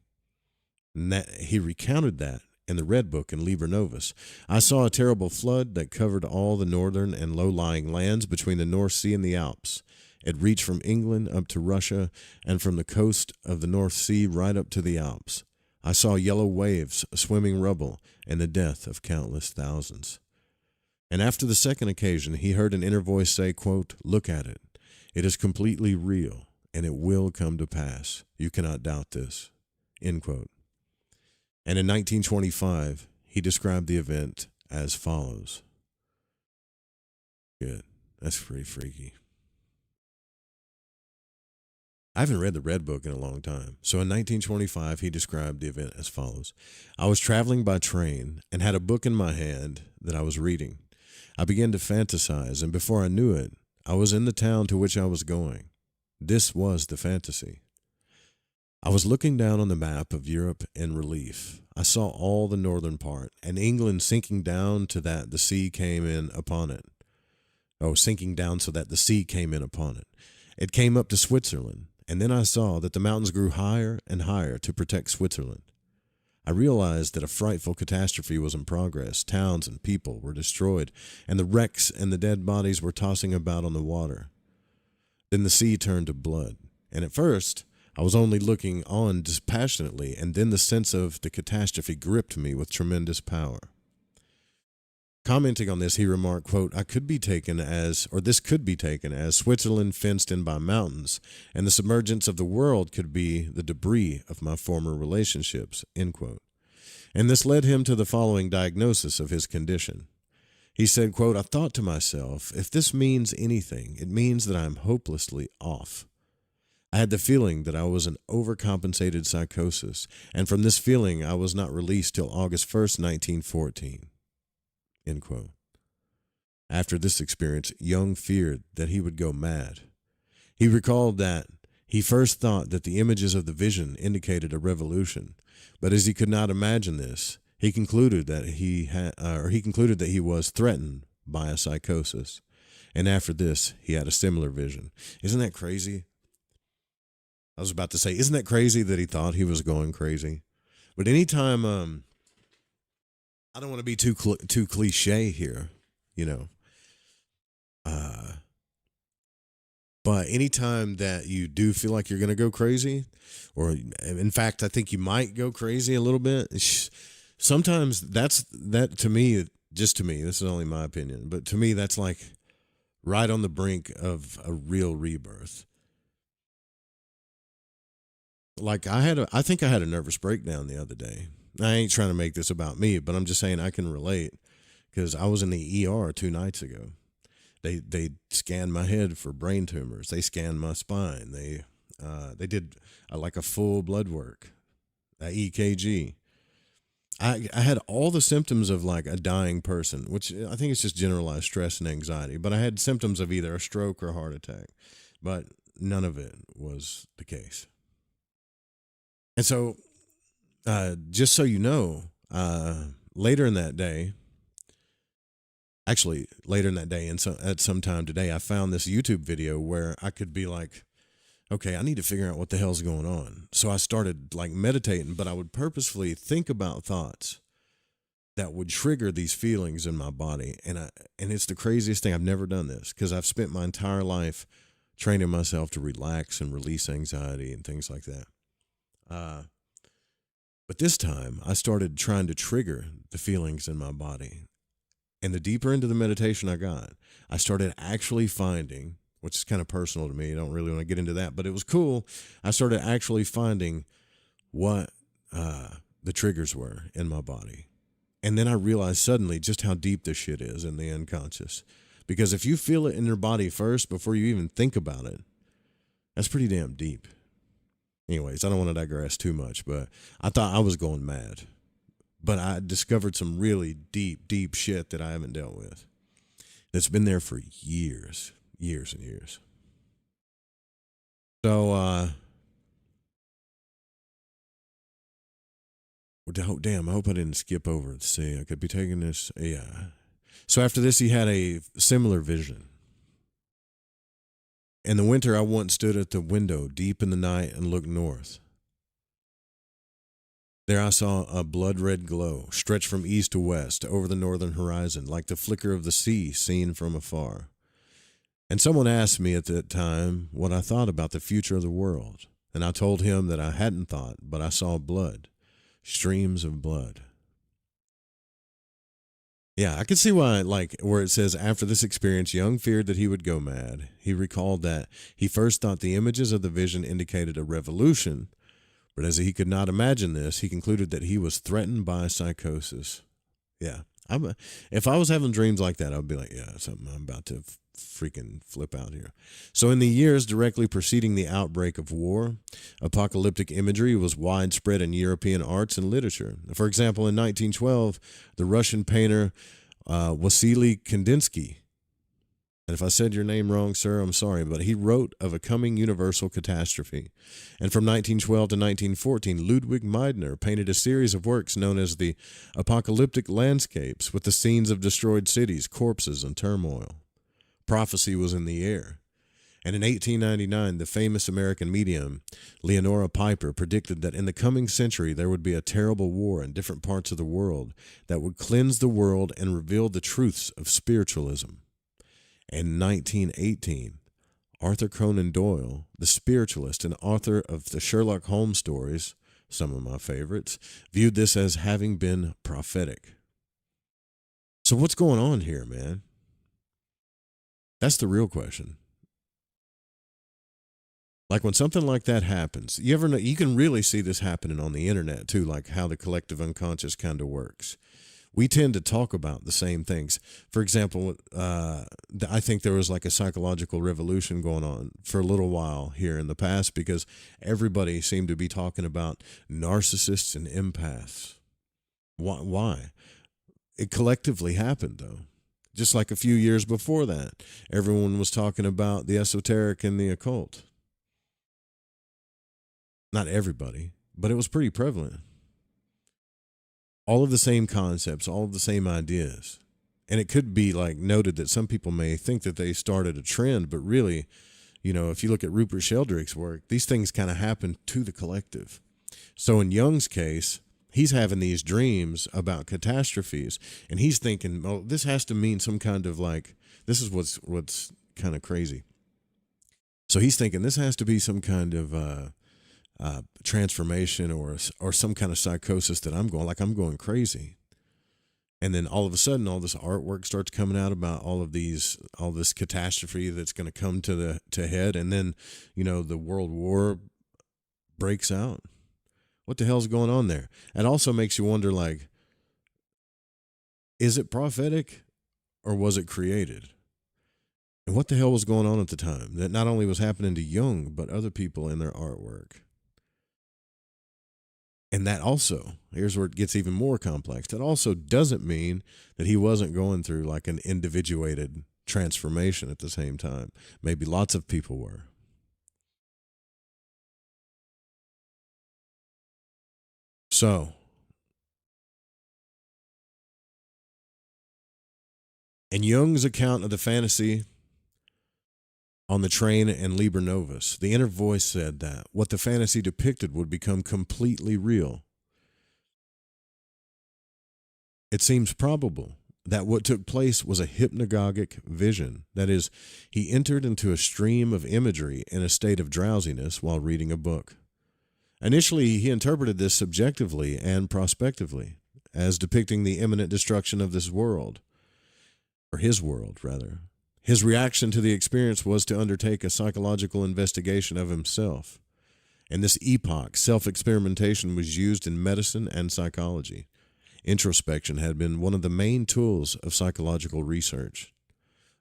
And he recounted that in the Red Book in Liber Novus. I saw a terrible flood that covered all the northern and low-lying lands between the North Sea and the Alps. It reached from England up to Russia, and from the coast of the North Sea right up to the Alps. I saw yellow waves, swimming rubble, and the death of countless thousands. And after the second occasion, he heard an inner voice say, quote, "Look at it. It is completely real, and it will come to pass. You cannot doubt this, end quote. And in 1925, he described the event as follows. Good. That's pretty freaky. I haven't read the Red Book in a long time. So in 1925, he described the event as follows. I was traveling by train and had a book in my hand that I was reading. I began to fantasize, and before I knew it, I was in the town to which I was going. This was the fantasy. I was looking down on the map of Europe in relief. I saw all the northern part, and England sinking down to that the sea came in upon it. Oh, sinking down so that the sea came in upon it. It came up to Switzerland, and then I saw that the mountains grew higher and higher to protect Switzerland. I realized that a frightful catastrophe was in progress. Towns and people were destroyed, and the wrecks and the dead bodies were tossing about on the water. Then the sea turned to blood, and at first I was only looking on dispassionately, and then the sense of the catastrophe gripped me with tremendous power. Commenting on this, he remarked, quote, this could be taken as Switzerland fenced in by mountains, and the submergence of the world could be the debris of my former relationships, end quote. And this led him to the following diagnosis of his condition. He said, quote, I thought to myself, if this means anything, it means that I am hopelessly off. I had the feeling that I was an overcompensated psychosis, and from this feeling I was not released till August 1st, 1914. End quote. After this experience, Jung feared that he would go mad. He recalled that he first thought that the images of the vision indicated a revolution, but as he could not imagine this, he concluded that he was threatened by a psychosis. And after this, he had a similar vision. Isn't that crazy? I was about to say, isn't that crazy that he thought he was going crazy? But anytime, I don't want to be too cliche here, you know. But anytime that you do feel like you're going to go crazy, or in fact, I think you might go crazy a little bit, sometimes that to me, just to me, this is only my opinion, but to me, that's like right on the brink of a real rebirth. Like I think I had a nervous breakdown the other day. I ain't trying to make this about me, but I'm just saying I can relate because I was in the ER 2 nights ago. They scanned my head for brain tumors. They scanned my spine. They did like a full blood work, a EKG. I had all the symptoms of like a dying person, which I think it's just generalized stress and anxiety. But I had symptoms of either a stroke or a heart attack, but none of it was the case. And so, just so you know, later in that day, and at some time today, I found this YouTube video where I could be like, okay, I need to figure out what the hell's going on. So I started like meditating, but I would purposefully think about thoughts that would trigger these feelings in my body. And it's the craziest thing. I've never done this because I've spent my entire life training myself to relax and release anxiety and things like that. But this time I started trying to trigger the feelings in my body. And the deeper into the meditation I got, I started actually finding, which is kind of personal to me. I don't really want to get into that, but it was cool. I started actually finding what the triggers were in my body. And then I realized suddenly just how deep this shit is in the unconscious. Because if you feel it in your body first before you even think about it, that's pretty damn deep. Anyways, I don't want to digress too much, but I thought I was going mad. But I discovered some really deep, deep shit that I haven't dealt with. That's been there for years and years. So, damn, I hope I didn't skip over. Let's see, I could be taking this. Yeah. So after this, he had a similar vision. In the winter, I once stood at the window deep in the night and looked north. There I saw a blood-red glow stretch from east to west over the northern horizon, like the flicker of the sea seen from afar. And someone asked me at that time what I thought about the future of the world, and I told him that I hadn't thought, but I saw blood, streams of blood. Yeah, I can see why, like, where it says, after this experience, Jung feared that he would go mad. He recalled that he first thought the images of the vision indicated a revolution, but as he could not imagine this, he concluded that he was threatened by psychosis. Yeah. If I was having dreams like that, I'd be like, yeah, something I'm about to freaking flip out here. So, in the years directly preceding the outbreak of war, apocalyptic imagery was widespread in European arts and literature. For example, in 1912, the Russian painter Wasily Kandinsky, and if I said your name wrong, sir, I'm sorry, but he wrote of a coming universal catastrophe. And from 1912 to 1914, Ludwig Meidner painted a series of works known as the apocalyptic landscapes, with the scenes of destroyed cities, corpses, and turmoil. Prophecy was in the air. And in 1899, the famous American medium, Leonora Piper, predicted that in the coming century there would be a terrible war in different parts of the world that would cleanse the world and reveal the truths of spiritualism. In 1918, Arthur Conan Doyle, the spiritualist and author of the Sherlock Holmes stories, some of my favorites, viewed this as having been prophetic. So what's going on here, man? That's the real question. Like, when something like that happens, you ever know, you can really see this happening on the internet too, like how the collective unconscious kind of works. We tend to talk about the same things. For example, I think there was like a psychological revolution going on for a little while here in the past, because everybody seemed to be talking about narcissists and empaths. Why? It collectively happened, though. Just like a few years before that, everyone was talking about the esoteric and the occult. Not everybody, but it was pretty prevalent. All of the same concepts, all of the same ideas. And it could be like noted that some people may think that they started a trend, but really, you know, if you look at Rupert Sheldrake's work, these things kind of happen to the collective. So in Jung's case, he's having these dreams about catastrophes, and he's thinking, oh, this has to mean some kind of like, this is what's kind of crazy. So he's thinking this has to be some kind of transformation or some kind of psychosis that I'm going crazy. And then all of a sudden, all this artwork starts coming out about all this catastrophe that's going to come to head. And then, you know, the world war breaks out. What the hell's going on there? It also makes you wonder, like, is it prophetic or was it created? And what the hell was going on at the time that not only was happening to Jung, but other people in their artwork? And that also, here's where it gets even more complex. That also doesn't mean that he wasn't going through like an individuated transformation at the same time. Maybe lots of people were. So, in Jung's account of the fantasy on the train and Liber Novus, the inner voice said that what the fantasy depicted would become completely real. It seems probable that what took place was a hypnagogic vision. That is, he entered into a stream of imagery in a state of drowsiness while reading a book. Initially, he interpreted this subjectively and prospectively, as depicting the imminent destruction of this world, or his world, rather. His reaction to the experience was to undertake a psychological investigation of himself. In this epoch, self-experimentation was used in medicine and psychology. Introspection had been one of the main tools of psychological research.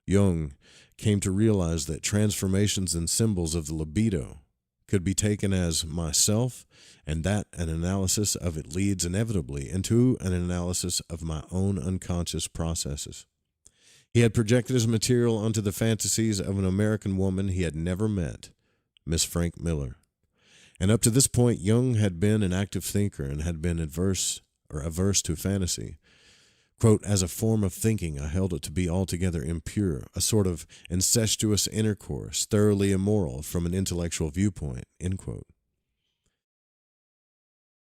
Jung came to realize that transformations and symbols of the libido could be taken as myself, and that an analysis of it leads inevitably into an analysis of my own unconscious processes. He had projected his material onto the fantasies of an American woman he had never met, Miss Frank Miller. And up to this point, Jung had been an active thinker and had been averse to fantasy. Quote, as a form of thinking, I held it to be altogether impure, a sort of incestuous intercourse, thoroughly immoral from an intellectual viewpoint, end quote.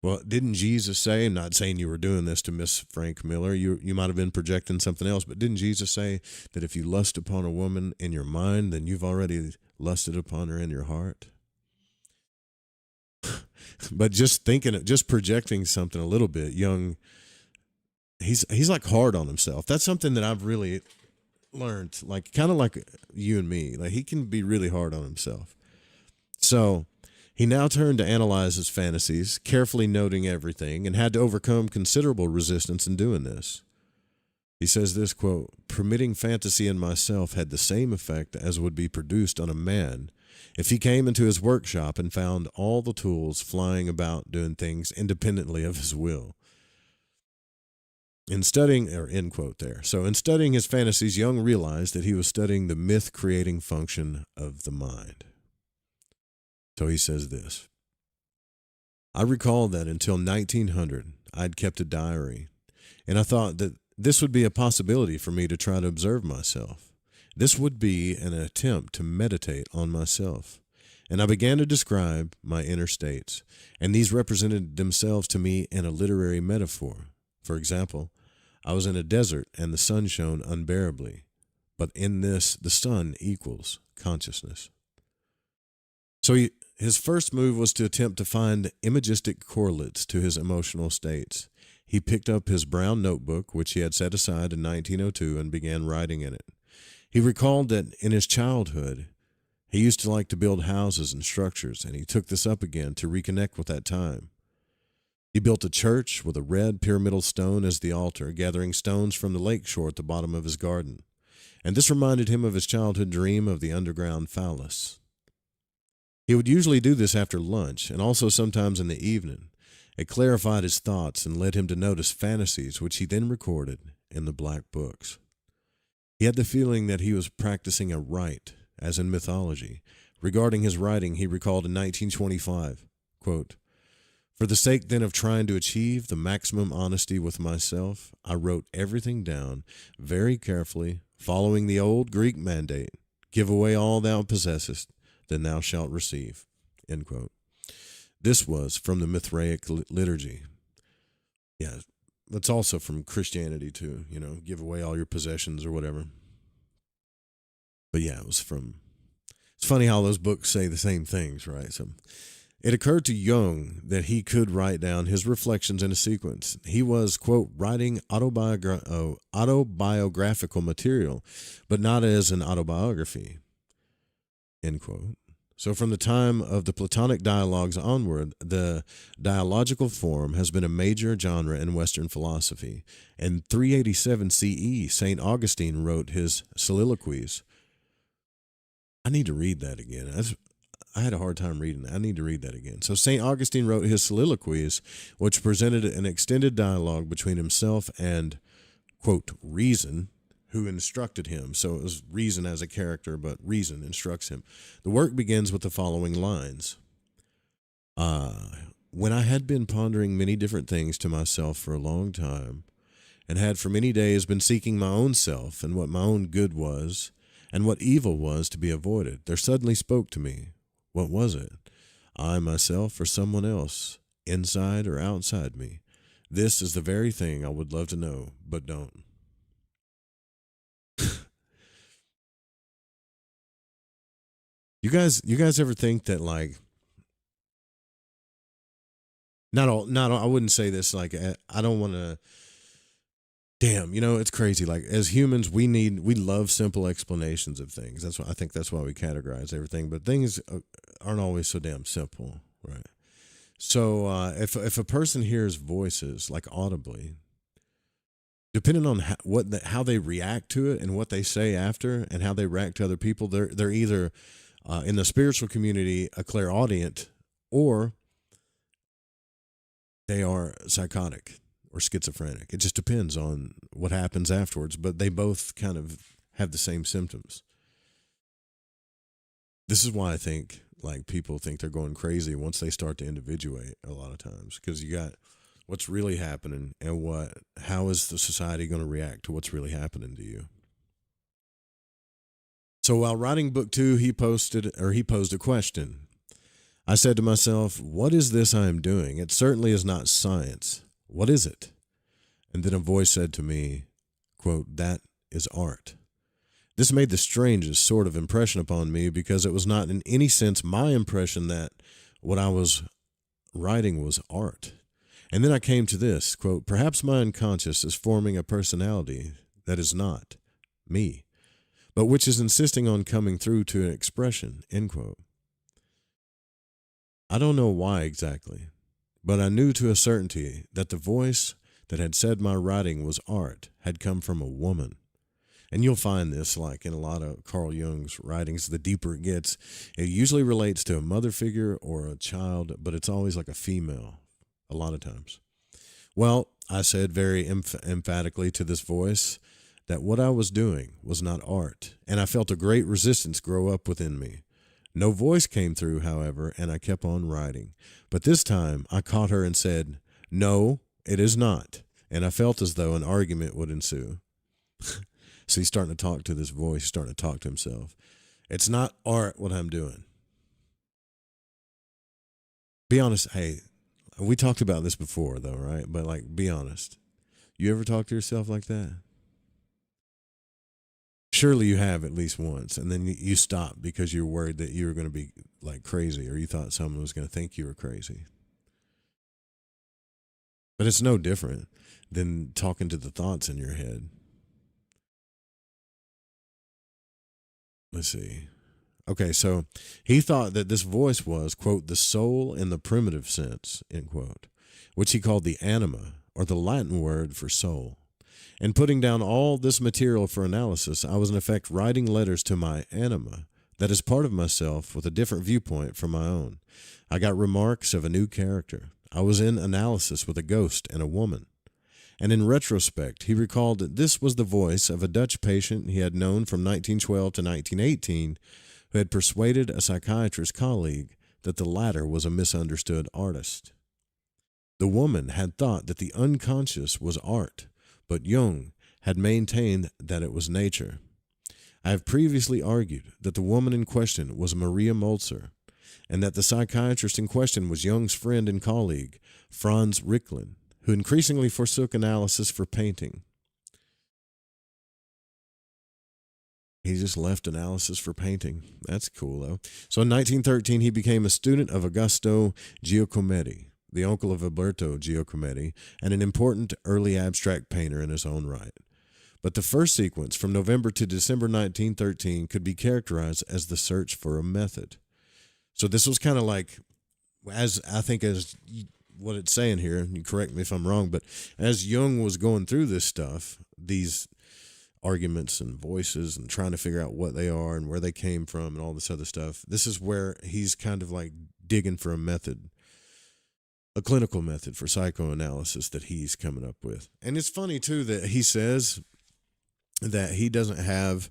Well, didn't Jesus say, I'm not saying you were doing this to Miss Frank Miller, you might have been projecting something else, but didn't Jesus say that if you lust upon a woman in your mind, then you've already lusted upon her in your heart? But just projecting something a little bit, Jung he's like hard on himself. That's something that I've really learned, like kind of like you and me. Like he can be really hard on himself. So he now turned to analyze his fantasies, carefully noting everything, and had to overcome considerable resistance in doing this. He says this, quote, "Permitting fantasy in myself had the same effect as would be produced on a man if he came into his workshop and found all the tools flying about doing things independently of his will." In studying, or end quote there. So in studying his fantasies, Jung realized that he was studying the myth-creating function of the mind. So he says this, "I recall that until 1900, I'd kept a diary, and I thought that this would be a possibility for me to try to observe myself. This would be an attempt to meditate on myself. And I began to describe my inner states, and these represented themselves to me in a literary metaphor. For example, I was in a desert and the sun shone unbearably, but in this, the sun equals consciousness." So his first move was to attempt to find imagistic correlates to his emotional states. He picked up his brown notebook, which he had set aside in 1902, and began writing in it. He recalled that in his childhood, he used to like to build houses and structures, and he took this up again to reconnect with that time. He built a church with a red pyramidal stone as the altar, gathering stones from the lake shore at the bottom of his garden. And this reminded him of his childhood dream of the underground phallus. He would usually do this after lunch, and also sometimes in the evening. It clarified his thoughts and led him to notice fantasies, which he then recorded in the black books. He had the feeling that he was practicing a rite, as in mythology. Regarding his writing, he recalled in 1925, quote, "For the sake then of trying to achieve the maximum honesty with myself, I wrote everything down very carefully, following the old Greek mandate, give away all thou possessest, then thou shalt receive," end quote. This was from the Mithraic liturgy. Yeah, that's also from Christianity too, give away all your possessions or whatever. But yeah, it's funny how those books say the same things, right? So it occurred to Jung that he could write down his reflections in a sequence. He was, quote, writing autobiographical material, but not as an autobiography, end quote. So from the time of the Platonic dialogues onward, the dialogical form has been a major genre in Western philosophy. In 387 CE, St. Augustine wrote his Soliloquies. I need to read that again. I had a hard time reading that. I need to read that again. So St. Augustine wrote his Soliloquies, which presented an extended dialogue between himself and, quote, reason, who instructed him. So it was reason as a character, but reason instructs him. The work begins with the following lines. "When I had been pondering many different things to myself for a long time, and had for many days been seeking my own self and what my own good was, and what evil was to be avoided, there suddenly spoke to me. What was it? I, myself, or someone else, inside or outside me? This is the very thing I would love to know, but don't." You guys ever think that, like, not all, I wouldn't say this, like, I don't want to, damn, it's crazy. Like, as humans, we love simple explanations of things. That's why we categorize everything, but things aren't always so damn simple, right? So if a person hears voices, like, audibly, depending on how they react to it and what they say after and how they react to other people, they're either in the spiritual community a clairaudient, or they are psychotic or schizophrenic. It just depends on what happens afterwards, but they both kind of have the same symptoms. This is why I think, like, people think they're going crazy once they start to individuate a lot of times, because you got what's really happening and how is the society going to react to what's really happening to you. So while writing book 2, he posed a question. I said to myself, what is this I am doing? It certainly is not science. What is it? And then a voice said to me, quote, that is art. This made the strangest sort of impression upon me, because it was not in any sense my impression that what I was writing was art. And then I came to this, quote, perhaps my unconscious is forming a personality that is not me, but which is insisting on coming through to an expression, end quote. I don't know why exactly, but I knew to a certainty that the voice that had said my writing was art had come from a woman. And you'll find this like in a lot of Carl Jung's writings, the deeper it gets, it usually relates to a mother figure or a child, but it's always like a female a lot of times. Well, I said very emphatically to this voice that what I was doing was not art, and I felt a great resistance grow up within me. No voice came through, however, and I kept on writing. But this time I caught her and said, no, it is not. And I felt as though an argument would ensue. So he's starting to talk to this voice, he's starting to talk to himself. It's not art what I'm doing. Be honest. Hey, we talked about this before though, right? But like, be honest. You ever talk to yourself like that? Surely you have at least once, and then you stop because you're worried that you were going to be like crazy, or you thought someone was going to think you were crazy. But it's no different than talking to the thoughts in your head. Let's see. Okay, so he thought that this voice was, quote, the soul in the primitive sense, end quote, which he called the anima, or the Latin word for soul. And putting down all this material for analysis, I was in effect writing letters to my anima, that is part of myself with a different viewpoint from my own. I got remarks of a new character. I was in analysis with a ghost and a woman. And in retrospect, he recalled that this was the voice of a Dutch patient he had known from 1912 to 1918, who had persuaded a psychiatrist colleague that the latter was a misunderstood artist. The woman had thought that the unconscious was art, but Jung had maintained that it was nature. I have previously argued that the woman in question was Maria Molzer, and that the psychiatrist in question was Jung's friend and colleague, Franz Ricklin, who increasingly forsook analysis for painting. He just left analysis for painting. That's cool, though. So in 1913, he became a student of Augusto Giacometti, the uncle of Alberto Giacometti, and an important early abstract painter in his own right. But the first sequence, from November to December 1913, could be characterized as the search for a method. So this was kind of like, as what it's saying here, and you correct me if I'm wrong, but as Jung was going through this stuff, these arguments and voices and trying to figure out what they are and where they came from and all this other stuff, this is where he's kind of like digging for a method, a clinical method for psychoanalysis that he's coming up with. And it's funny, too, that he says that he doesn't have,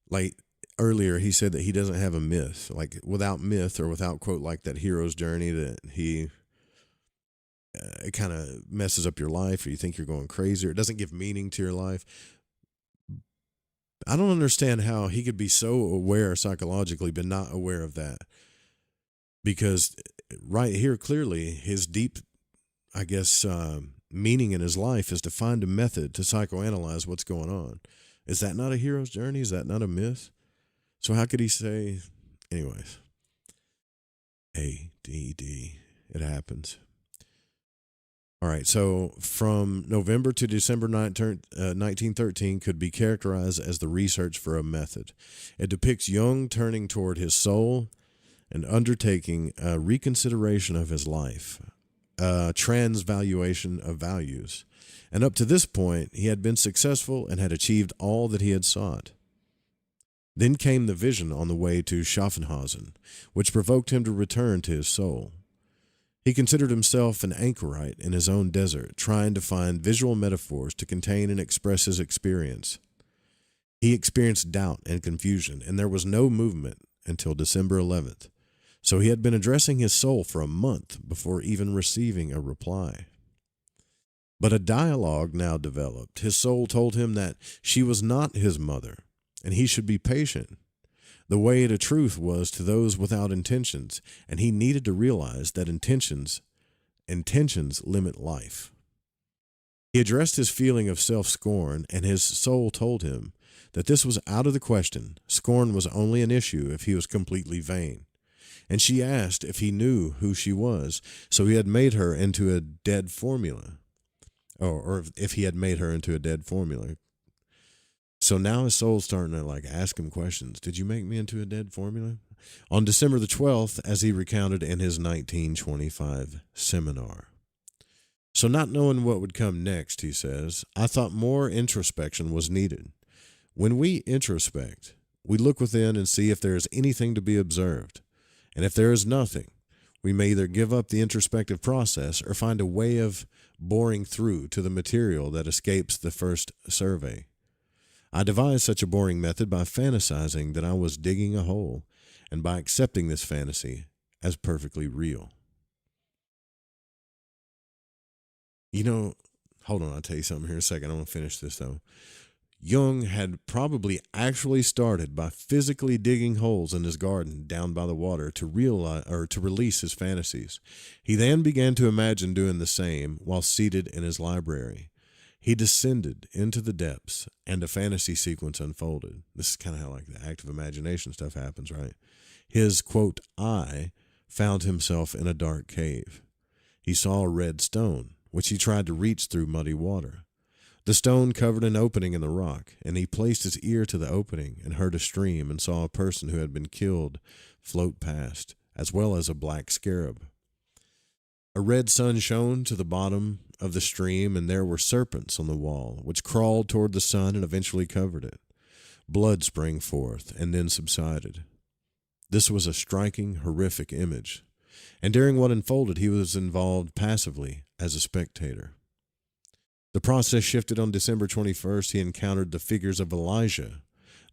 like earlier, he said that he doesn't have a myth, like without myth or without, quote, like that hero's journey that he, it kind of messes up your life, or you think you're going crazy, or it doesn't give meaning to your life. I don't understand how he could be so aware psychologically but not aware of that. Because right here, clearly, his deep, I guess, meaning in his life is to find a method to psychoanalyze what's going on. Is that not a hero's journey? Is that not a myth? So how could he say, anyways, ADD, it happens. All right, so from November to December 1913 could be characterized as the research for a method. It depicts Jung turning toward his soul and undertaking a reconsideration of his life, a transvaluation of values. And up to this point, he had been successful and had achieved all that he had sought. Then came the vision on the way to Schaffenhausen, which provoked him to return to his soul. He considered himself an anchorite in his own desert, trying to find visual metaphors to contain and express his experience. He experienced doubt and confusion, and there was no movement until December 11th. So he had been addressing his soul for a month before even receiving a reply. But a dialogue now developed. His soul told him that she was not his mother, and he should be patient. The way to truth was to those without intentions, and he needed to realize that intentions limit life. He addressed his feeling of self-scorn, and his soul told him that this was out of the question. Scorn was only an issue if he was completely vain. and she asked if he knew who she was, so he had made her into a dead formula, or if he had made her into a dead formula. So now his soul's starting to like ask him questions. Did you make me into a dead formula? On December the 12th, as he recounted in his 1925 seminar. So not knowing what would come next, he says, I thought more introspection was needed. When we introspect, we look within and see if there is anything to be observed. And if there is nothing, we may either give up the introspective process or find a way of boring through to the material that escapes the first survey. I devised such a boring method by fantasizing that I was digging a hole, and by accepting this fantasy as perfectly real. You know, hold on, I'll tell you something here in a second. I want to finish this, though. Jung had probably actually started by physically digging holes in his garden down by the water to realize or to release his fantasies. He then began to imagine doing the same while seated in his library. He descended into the depths, and a fantasy sequence unfolded. This is kind of how like the active imagination stuff happens, right? His, quote, I found himself in a dark cave. He saw a red stone, which he tried to reach through muddy water. The stone covered an opening in the rock, and he placed his ear to the opening and heard a stream and saw a person who had been killed float past, as well as a black scarab. A red sun shone to the bottom of the stream, and there were serpents on the wall, which crawled toward the sun and eventually covered it. Blood sprang forth and then subsided. This was a striking, horrific image, and during what unfolded, he was involved passively as a spectator. The process shifted on December 21st. He encountered the figures of Elijah,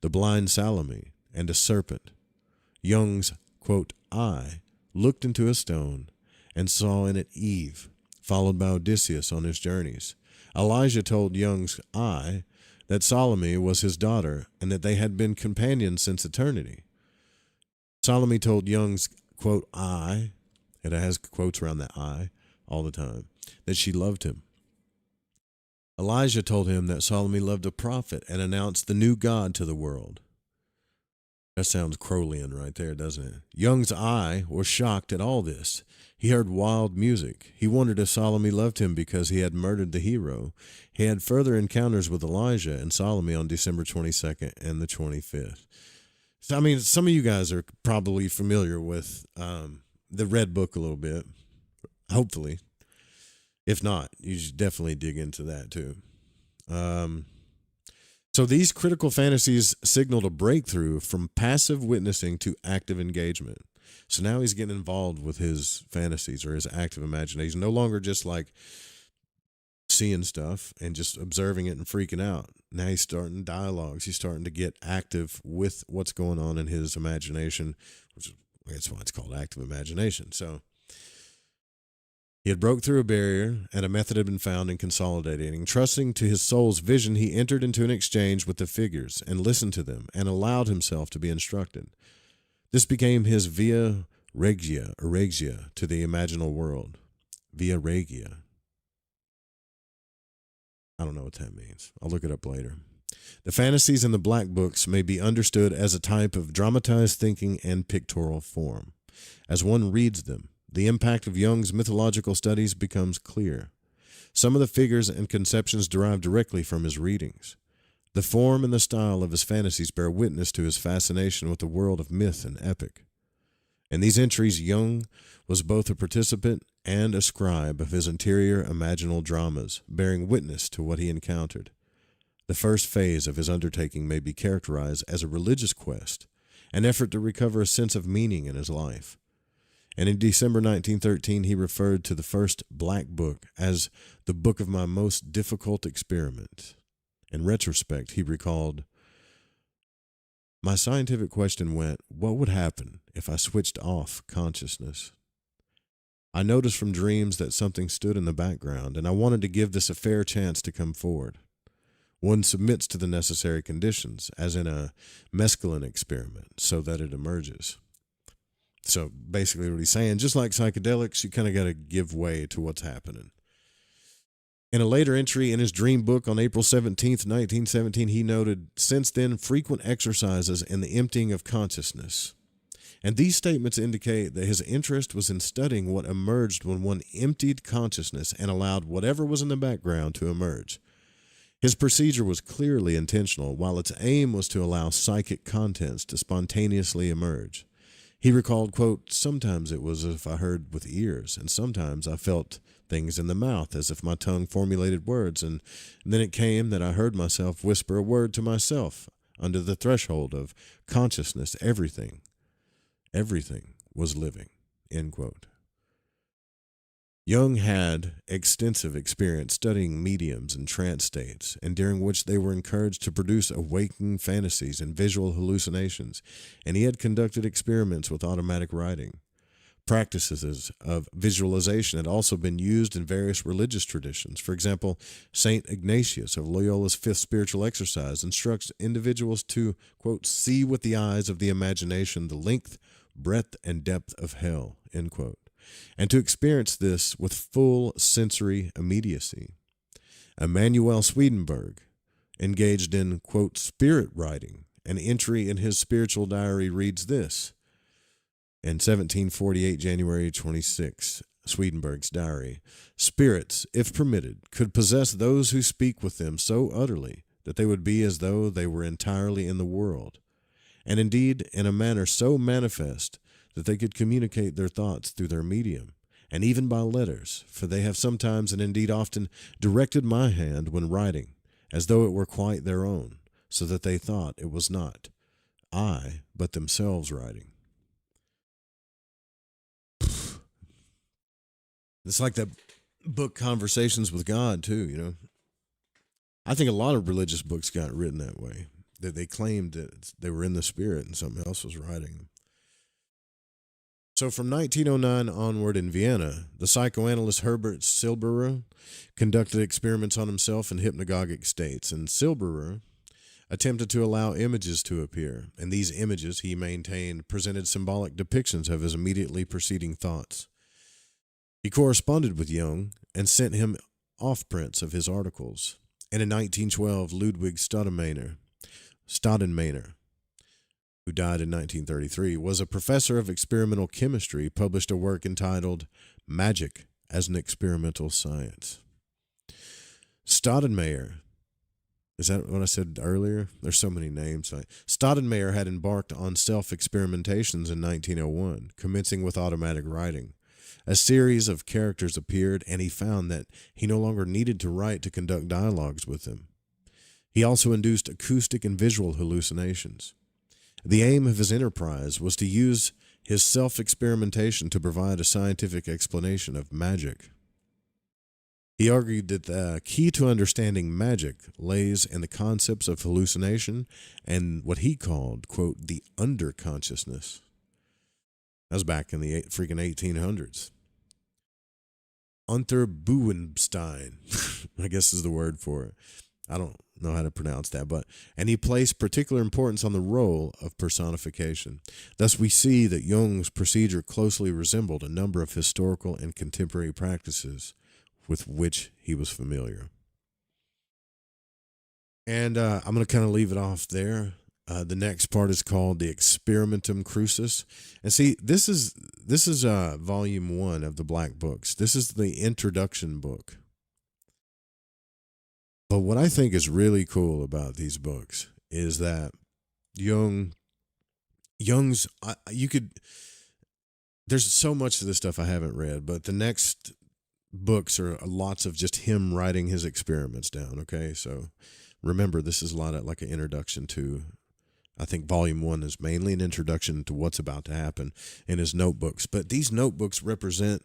the blind Salome, and a serpent. Jung's, quote, I looked into a stone and saw in it Eve, followed by Odysseus on his journeys. Elijah told Jung's I that Salome was his daughter and that they had been companions since eternity. Salome told Jung's, quote, I, it has quotes around that I all the time, that she loved him. Elijah told him that Salome loved a prophet and announced the new God to the world. That sounds Crowleyan right there, doesn't it? Jung's I was shocked at all this. He heard wild music. He wondered if Salome loved him because he had murdered the hero. He had further encounters with Elijah and Salome on December 22nd and the 25th. So, I mean, some of you guys are probably familiar with the Red Book a little bit, hopefully. If not, you should definitely dig into that too. So these critical fantasies signaled a breakthrough from passive witnessing to active engagement. So now he's getting involved with his fantasies or his active imagination, no longer just like seeing stuff and just observing it and freaking out. Now he's starting dialogues. He's starting to get active with what's going on in his imagination, which is, that's why it's called active imagination. So he had broke through a barrier, and a method had been found in consolidating. Trusting to his soul's vision, he entered into an exchange with the figures and listened to them and allowed himself to be instructed. This became his via regia to the imaginal world. Via regia. I don't know what that means. I'll look it up later. The fantasies in the black books may be understood as a type of dramatized thinking and pictorial form. As one reads them, the impact of Jung's mythological studies becomes clear. Some of the figures and conceptions derive directly from his readings. The form and the style of his fantasies bear witness to his fascination with the world of myth and epic. In these entries, Jung was both a participant and a scribe of his interior imaginal dramas, bearing witness to what he encountered. The first phase of his undertaking may be characterized as a religious quest, an effort to recover a sense of meaning in his life. And in December 1913, he referred to the first black book as the book of my most difficult experiment. In retrospect, he recalled, my scientific question went, what would happen if I switched off consciousness? I noticed from dreams that something stood in the background, and I wanted to give this a fair chance to come forward. One submits to the necessary conditions, as in a mescaline experiment, so that it emerges. So basically what he's saying, just like psychedelics, you kind of got to give way to what's happening. In a later entry in his dream book on April 17th, 1917, he noted, since then, frequent exercises in the emptying of consciousness And these statements indicate that his interest was in studying what emerged when one emptied consciousness and allowed whatever was in the background to emerge. His procedure was clearly intentional, while its aim was to allow psychic contents to spontaneously emerge. He recalled, quote, "Sometimes it was as if I heard with ears, and sometimes I felt things in the mouth, as if my tongue formulated words, and then it came that I heard myself whisper a word to myself. Under the threshold of consciousness, everything was living," end quote. Jung had extensive experience studying mediums and trance states, and during which they were encouraged to produce awakening fantasies and visual hallucinations, and he had conducted experiments with automatic writing. Practices of visualization had also been used in various religious traditions. For example, St. Ignatius of Loyola's fifth spiritual exercise instructs individuals to, quote, "see with the eyes of the imagination the length, breadth, and depth of hell," end quote, and to experience this with full sensory immediacy. Emanuel Swedenborg engaged in, quote, "spirit writing." An entry in his spiritual diary reads this: in 1748, January 26, Swedenborg's diary, "Spirits, if permitted, could possess those who speak with them so utterly that they would be as though they were entirely in the world, and indeed in a manner so manifest that they could communicate their thoughts through their medium, and even by letters, for they have sometimes and indeed often directed my hand when writing, as though it were quite their own, so that they thought it was not I, but themselves writing." It's like that book Conversations with God, too, you know. I think a lot of religious books got written that way, that they claimed that they were in the spirit and something else was writing them. So from 1909 onward in Vienna, the psychoanalyst Herbert Silberer conducted experiments on himself in hypnagogic states, and Silberer attempted to allow images to appear, and these images, he maintained, presented symbolic depictions of his immediately preceding thoughts. He corresponded with Jung and sent him off-prints of his articles. And in 1912, Ludwig Staudemaner, who died in 1933, was a professor of experimental chemistry, published a work entitled Magic as an Experimental Science. Staudemaner, is that what I said earlier? There's so many names. Staudemaner had embarked on self-experimentations in 1901, commencing with automatic writing. A series of characters appeared, and he found that he no longer needed to write to conduct dialogues with them. He also induced acoustic and visual hallucinations. The aim of his enterprise was to use his self-experimentation to provide a scientific explanation of magic. He argued that the key to understanding magic lays in the concepts of hallucination and what he called, quote, "the underconsciousness." That was back in the freaking 1800s. Unter Buhlstein, I guess is the word for it. I don't know how to pronounce that, and he placed particular importance on the role of personification. Thus, we see that Jung's procedure closely resembled a number of historical and contemporary practices with which he was familiar. And I'm going to kind of leave it off there. The next part is called the Experimentum Crucis. And see, this is volume 1 of the Black Books. This is the introduction book. But what I think is really cool about these books is that Jung's, there's so much of this stuff I haven't read, but the next books are lots of just him writing his experiments down, okay? So remember, this is a lot of like an introduction to, I think volume 1 is mainly an introduction to what's about to happen in his notebooks. But these notebooks represent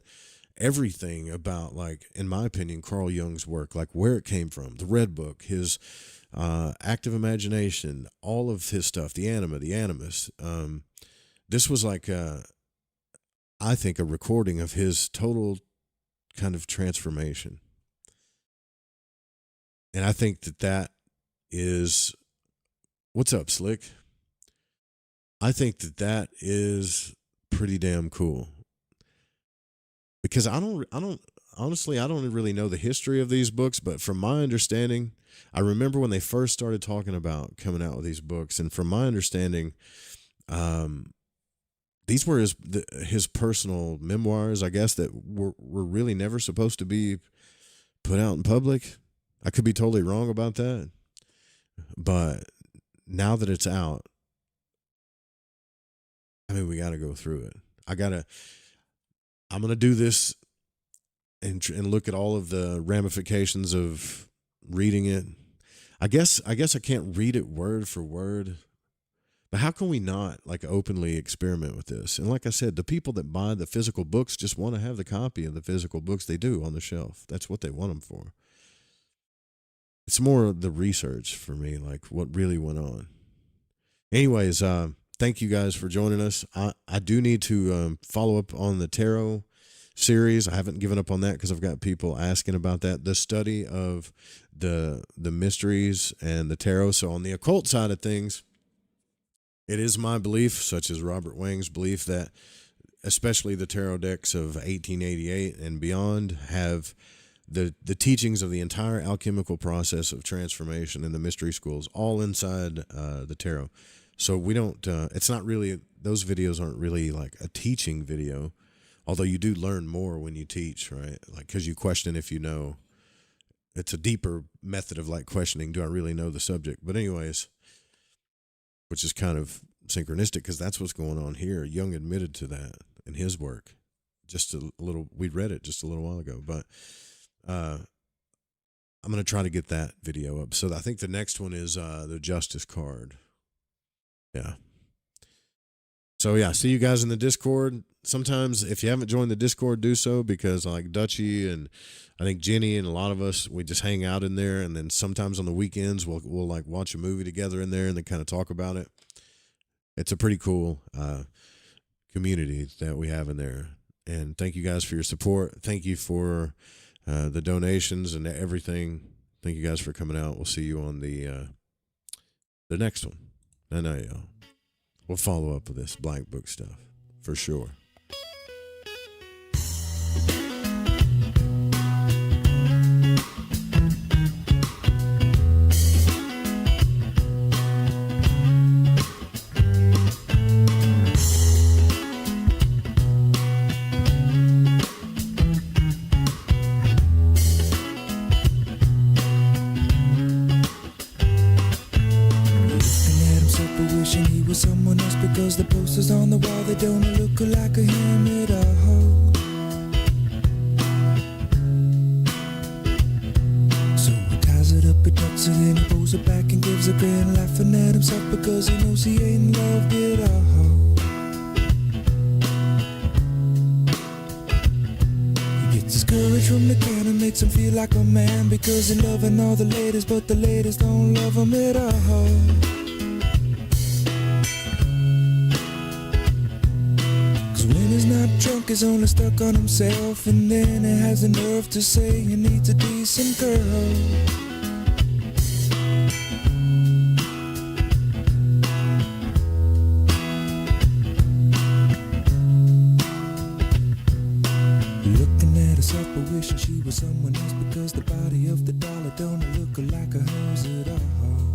everything about, like, in my opinion, Carl Jung's work, like where it came from, the Red Book, his active imagination, all of his stuff, the anima, the animus. This was like, I think, a recording of his total kind of transformation. And I think that is, what's up, Slick? I think that is pretty damn cool. Because I don't really know the history of these books, but from my understanding, I remember when they first started talking about coming out with these books, and from my understanding, these were his personal memoirs, I guess, that were really never supposed to be put out in public. I could be totally wrong about that. But now that it's out, I mean, we got to go through it. I'm going to do this and look at all of the ramifications of reading it. I guess I can't read it word for word, but how can we not like openly experiment with this? And like I said, the people that buy the physical books just want to have the copy of the physical books they do on the shelf. That's what they want them for. It's more the research for me, like what really went on. Anyways, thank you guys for joining us. I do need to follow up on the tarot series. I haven't given up on that because I've got people asking about that. The study of the mysteries and the tarot. So on the occult side of things, it is my belief, such as Robert Wang's belief, that especially the tarot decks of 1888 and beyond have the teachings of the entire alchemical process of transformation in the mystery schools all inside the tarot. So we don't, it's not really, those videos aren't really like a teaching video, although you do learn more when you teach, right? Like, because you question if you know. It's a deeper method of like questioning, do I really know the subject? But anyways, which is kind of synchronistic because that's what's going on here. Jung admitted to that in his work. Just a little, we read it just a little while ago, but I'm going to try to get that video up. So I think the next one is the Justice card. Yeah. So yeah, see you guys in the Discord. Sometimes if you haven't joined the Discord, do so, because like Dutchie and I think Jenny and a lot of us, we just hang out in there, and then sometimes on the weekends we'll like watch a movie together in there and then kind of talk about it. It's a pretty cool community that we have in there. And thank you guys for your support. Thank you for the donations and everything. Thank you guys for coming out. We'll see you on the next one. I know y'all. We'll follow up with this blank book stuff for sure. Someone else because the posters on the wall, they don't look like a him at all. So he ties it up, he tucks it in, he pulls it back and gives a grin, laughing at himself because he knows he ain't loved it all. He gets his courage from the can and makes him feel like a man because he's loving all the ladies, but the ladies don't love him at all. Drunk, is only stuck on himself, and then he has the nerve to say he needs a decent girl. Looking at herself but wishing she was someone else because the body of the dollar don't look like a hers at all.